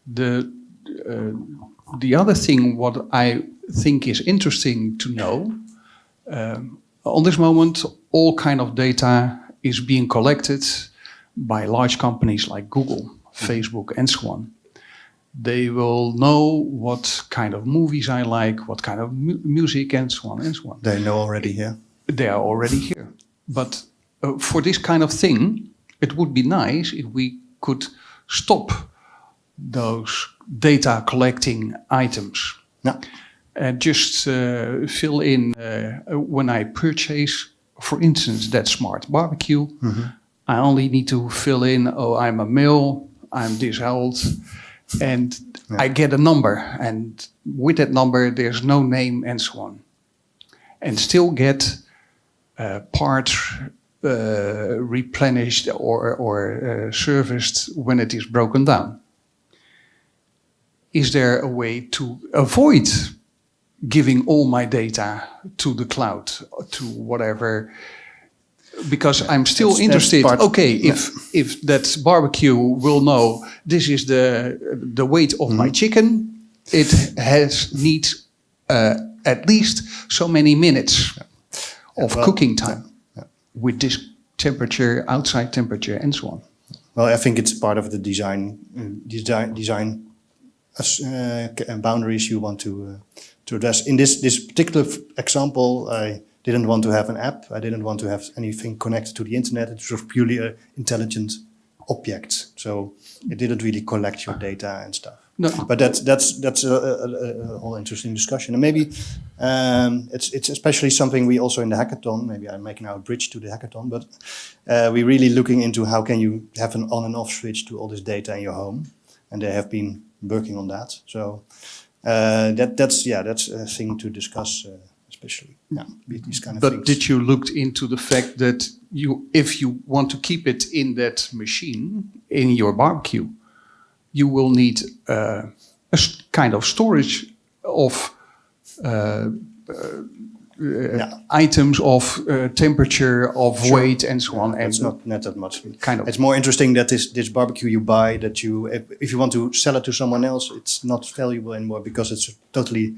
The other thing what I think is interesting to know, on this moment, all kind of data is being collected by large companies like Google, Facebook, and so on. They will know what kind of movies I like, what kind of music, and so on and so on. They know already, yeah. They are already here. But for this kind of thing, it would be nice if we could stop those data collecting items. Yeah. And just fill in when I purchase, for instance, that smart barbecue. I only need to fill in, oh, I'm a male, I'm this old, and I get a number. And with that number, there's no name and so on. And still get parts replenished or serviced when it is broken down. Is there a way to avoid giving all my data to the cloud, to whatever? Because I'm still interested. If that barbecue will know this is the weight of my chicken, it needs at least so many minutes of cooking time with this temperature, outside temperature, and so on. Well, I think it's part of the design boundaries you want to address. In this particular example, I didn't want to have an app. I didn't want to have anything connected to the internet. It was purely an intelligent object. So it didn't really collect your data and stuff. No. But that's a whole interesting discussion. And maybe it's especially something we also in the hackathon, maybe I'm making now a bridge to the hackathon, but we're really looking into how can you have an on and off switch to all this data in your home. And they have been working on that. So that's a thing to discuss, especially these kind of things. But did you look into the fact that if you want to keep it in that machine, in your barbecue, you will need a kind of storage of items of temperature, of weight, and so on. It's not that much. Kind of. It's more interesting that this barbecue you buy, that if you want to sell it to someone else, it's not valuable anymore because it's totally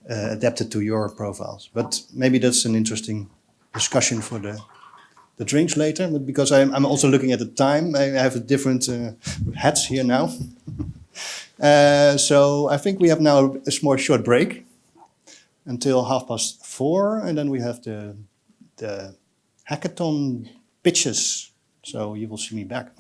adapted to your profiles. But maybe that's an interesting discussion for the drinks later. But because I'm also looking at the time, I have a different hats here now. So I think we have now a small short break until 4:30, and then we have the hackathon pitches. So you will see me back.